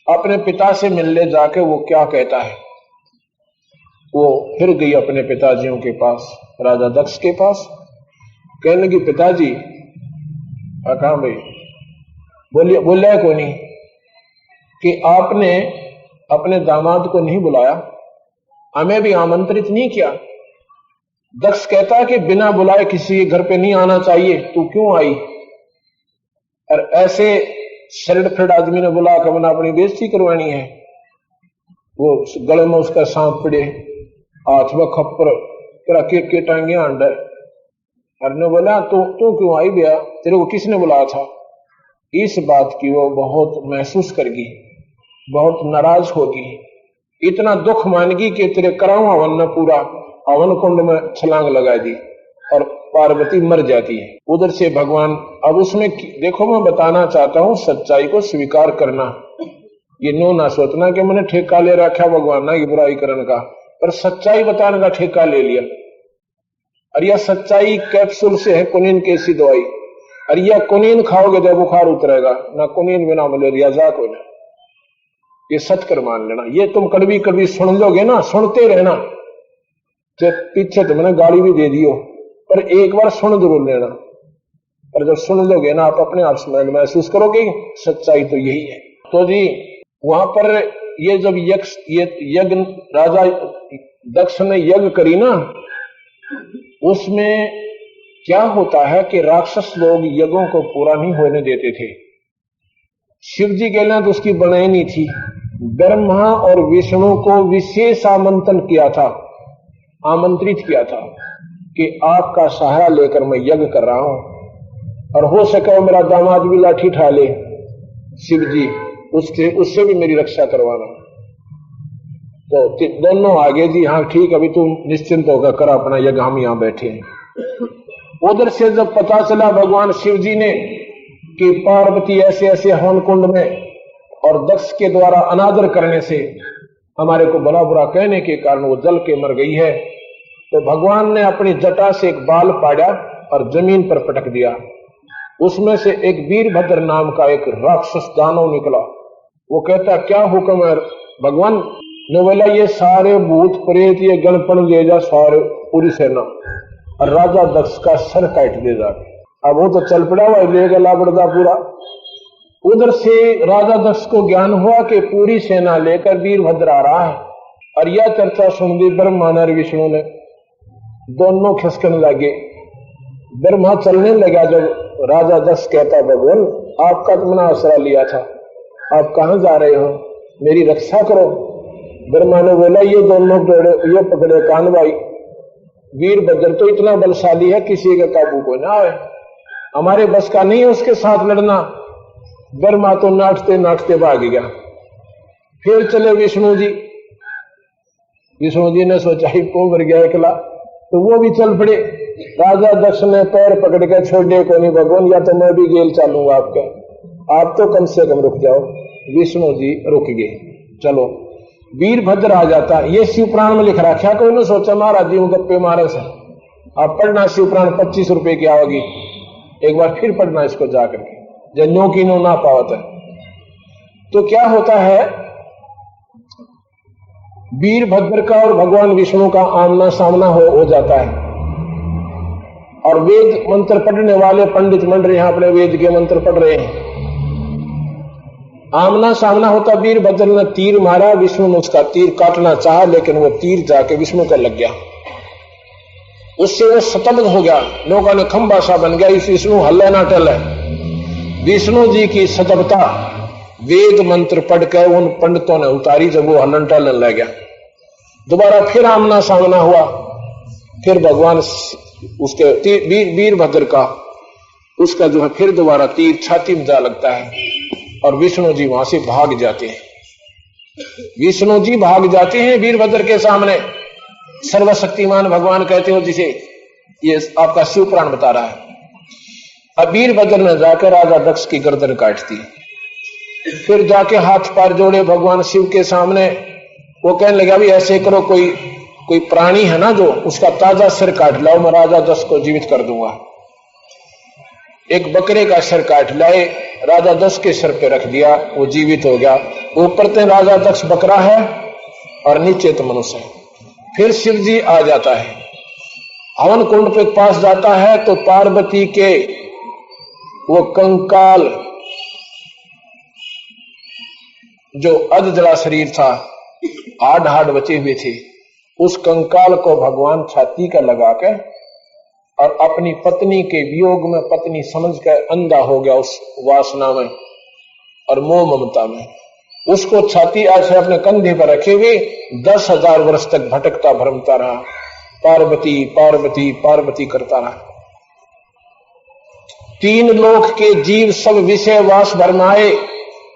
[SPEAKER 1] अपने पिता से मिलने जाके वो क्या कहता है। वो फिर गई अपने पिताजियों के पास, राजा दक्ष के पास, कहने लगी पिताजी। कहा भाई बोलिए, बोलिया को नहीं कि आपने अपने दामाद को नहीं बुलाया, हमें भी आमंत्रित नहीं किया। दक्ष कहता है कि बिना बुलाए किसी के घर पे नहीं आना चाहिए, तू क्यों आई? और ऐसे शरीर फिर आदमी ने बुला कर बना अपनी बेइज्जती करवानी है। वो गले में उसका सांप पड़े, हाथ में खप्पर तेरा के टांगे अंडर। अरने बोला तू क्यों आई भैया, तेरे को किसने बुलाया था? इस बात की वो बहुत महसूस करगी, बहुत नाराज होगी, इतना दुख मानगी कि तेरे कराऊं हवन ने पूरा हवन कुंड में छलांग लगा दी और पार्वती मर जाती है। उधर से भगवान, अब उसमें देखो मैं बताना चाहता हूं, सच्चाई को स्वीकार करना, ये नो ना सोचना कि मैंने ठेका ले रखा भगवान ना ये बुराई करने का, पर सच्चाई बताने का ठेका ले लिया। और यह सच्चाई कैप्सूल से है, कुनीन की ऐसी दवाई, और यह कुनीन खाओगे तो बुखार उतरेगा ना, कुनीन बिना मलेरिया जाक हो। ये सत्कर मान लेना, ये तुम कड़वी कड़वी सुन लोगे ना, सुनते रहना, तो पीछे तुमने गाली भी दे दियो, पर एक बार सुन जरूर लेना। पर जब सुन लोगे ना आप अपने आप में महसूस करोगे सच्चाई तो यही है। तो जी वहां पर ये जब यज्ञ राजा दक्ष ने यज्ञ करी ना, उसमें क्या होता है कि राक्षस लोग यज्ञों को पूरा नहीं होने देते थे। शिव जी के लिए तो उसकी बनाई नहीं थी। ब्रह्मा और विष्णु को विशेष आमंत्रित किया था कि आपका सहारा लेकर मैं यज्ञ कर रहा हूं, और हो सके मेरा दामाद भी लाठी ठा ले शिव जी, उससे भी मेरी रक्षा करवाना। तो दोनों आगे जी, हाँ ठीक, अभी तुम निश्चिंत होकर कर अपना यज्ञ, हम यहां बैठे हैं। उधर से जब पता चला भगवान शिव जी ने कि पार्वती ऐसे ऐसे हवन कुंड में और दक्ष के द्वारा अनादर करने से हमारे को भला बुरा कहने के कारण वो जल के मर गई है, तो भगवान ने अपनी जटा से एक बाल पाड़ा और जमीन पर पटक दिया। उसमें से एक वीरभद्र नाम का एक राक्षस दानव निकला। वो कहता क्या हुक्म है भगवान? ने बोला ये सारे भूत प्रेत ये गणपण ले जा, सारे पूरी सेना, और राजा दक्ष का सर काट दे जा। अब वो तो चल पड़ा हुआ ले गला बड़दा पूरा। उधर से राजा दक्ष को ज्ञान हुआ कि पूरी सेना लेकर वीरभद्र आ रहा है, और यह चर्चा सुन दी ब्रह्मा और विष्णु ने, दोनों खिसकने लगे। ब्रह्मा चलने लगा जब राजा दक्ष कहता भगवान आपका तो मैंने आसरा लिया था, आप कहां जा रहे हो, मेरी रक्षा करो। ब्रह्मा ने बोला ये दोनों ये पकड़े कान भाई, वीरभद्र तो इतना बलशाली है किसी का काबू को ना आए, हमारे बस का नहीं है उसके साथ लड़ना। ब्रह्मा तो नाचते नाचते भाग गया। फिर चले विष्णु जी। विष्णु जी ने सोचा ही को मर गया अकेला, तो वो भी चल पड़े। राजा दक्ष ने पैर पकड़ के छोड़े को नहीं भगवान, या तो मैं भी गेल चालूंगा आपके, आप तो कम से कम रुक जाओ। विष्णु जी रुक गए। चलो वीरभद्र आ जाता, ये शिव पुराण में लिख रखा, कोई ने सोचा महाराज जी गप्पे मारे से। आप पढ़ना शिव पुराण 25 रुपए की आओगी, एक बार फिर पढ़ना इसको जाकर के, जन्यों की नो ना पावत है। तो क्या होता है, वीरभद्र का और भगवान विष्णु का आमना सामना हो जाता है, और वेद मंत्र पढ़ने वाले पंडित मंडल यहां अपने वेद के मंत्र पढ़ रहे हैं। आमना सामना होता, वीरभद्र ने तीर मारा, विष्णु ने उसका तीर काटना चाहा, लेकिन वो तीर जाके विष्णु का लग गया, उससे वो स्तब्ध हो गया, लोगों ने खंबा सा बन गया, इस विष्णु हल्ले ना टले। विष्णु जी की स्तब्धता वेद मंत्र पढ़कर उन पंडितों ने उतारी, जब वो हलन टलन लग गया। दोबारा फिर आमना सामना हुआ, फिर भगवान उसके वीरभद्र का उसका जो है फिर दोबारा तीर छाती में जा लगता है, और विष्णु जी वहां से भाग जाते हैं। विष्णु जी भाग जाते हैं वीरभद्र के सामने। सर्वशक्तिमान भगवान कहते हो जिसे ये आपका शिव पुराण बता रहा है। अब वीरभद्र ने जाकर राजा दक्ष की गर्दन काट दी, फिर जाके हाथ पैर जोड़े भगवान शिव के सामने। वो कहने लगा भी ऐसे करो, कोई कोई प्राणी है ना जो, उसका ताजा सिर काट लाओ, मैं राजा दक्ष को जीवित कर दूंगा। एक बकरे का सिर काट लाए, राजा दक्ष के सिर पे रख दिया, वो जीवित हो गया। ऊपर तो राजा दक्ष बकरा है और नीचे तो मनुष्य है। फिर शिव जी आ जाता है, हवन कुंड पे पास जाता है तो पार्वती के वो कंकाल जो अधजला शरीर था, हाड हाड बचे हुए थे, उस कंकाल को भगवान छाती का लगाकर और अपनी पत्नी के वियोग में पत्नी समझकर अंधा हो गया उस वासना में और मोह ममता में। उसको छाती ऐसे अपने कंधे पर रखे हुए 10,000 वर्ष तक भटकता भ्रमता रहा, पार्वती पार्वती पार्वती करता रहा। 3 लोक के जीव सब विषय वास भरमाए,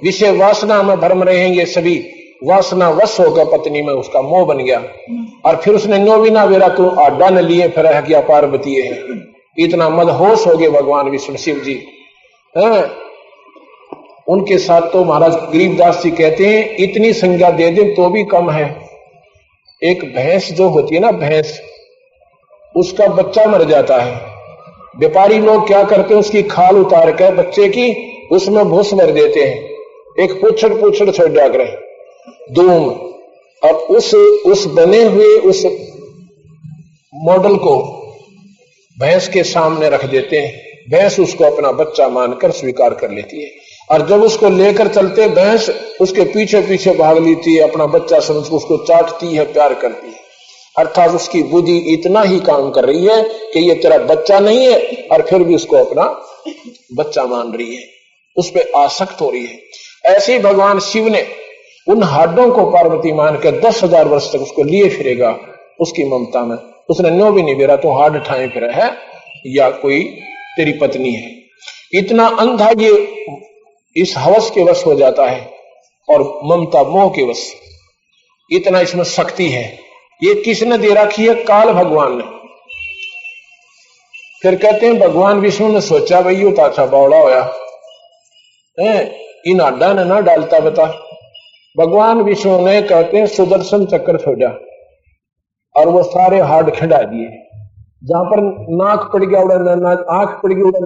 [SPEAKER 1] विषय वासना में भरम रहेंगे सभी, वासना वश होकर पत्नी में उसका मोह बन गया। और फिर उसने नो भी ना बेरा तू आडा न लिए फिर रह गया पार्वती है। इतना मदहोश हो गए भगवान विष्णु शिव जी है। उनके साथ तो महाराज गरीबदास जी कहते हैं इतनी संज्ञा दे दे तो भी कम है। एक भैंस जो होती है ना, भैंस, उसका बच्चा मर जाता है, व्यापारी लोग क्या करते हैं, उसकी खाल उतार कर बच्चे की उसमें भूस भर देते हैं, एक पूछड़ छोड़ दिया करें धूम, और उस बने हुए उस मॉडल को भैंस के सामने रख देते हैं। भैंस उसको अपना बच्चा मानकर स्वीकार कर लेती है, और जब उसको लेकर चलते भैंस उसके पीछे पीछे भाग लेती है, अपना बच्चा समझ उसको चाटती है, प्यार करती है। अर्थात उसकी बुद्धि इतना ही काम कर रही है कि ये तेरा बच्चा नहीं है, और फिर भी उसको अपना बच्चा मान रही है, उस पर आसक्त हो रही है। ऐसे ही भगवान शिव ने उन हाडों को पार्वती मानकर 10,000 वर्ष तक उसको लिए फिरेगा उसकी ममता में। उसने नो भी नहीं बेरा तो हाड ठाए फिर है या कोई तेरी पत्नी है। इतना अंधा ये इस हवस के वश हो जाता है और ममता मोह के वश, इतना इसमें शक्ति है। ये किसने दे रखी है? काल भगवान ने। फिर कहते हैं भगवान विष्णु ने सोचा भाई ये तो अच्छा बावड़ा होया है, इन आडा ने ना डालता बता। भगवान विष्णु ने कहते हैं सुदर्शन चक्र छोड़ा और वो सारे हाड खिंडा दिए। जहां पर नाक पड़ गया उधर, आंख पड़ गई उधर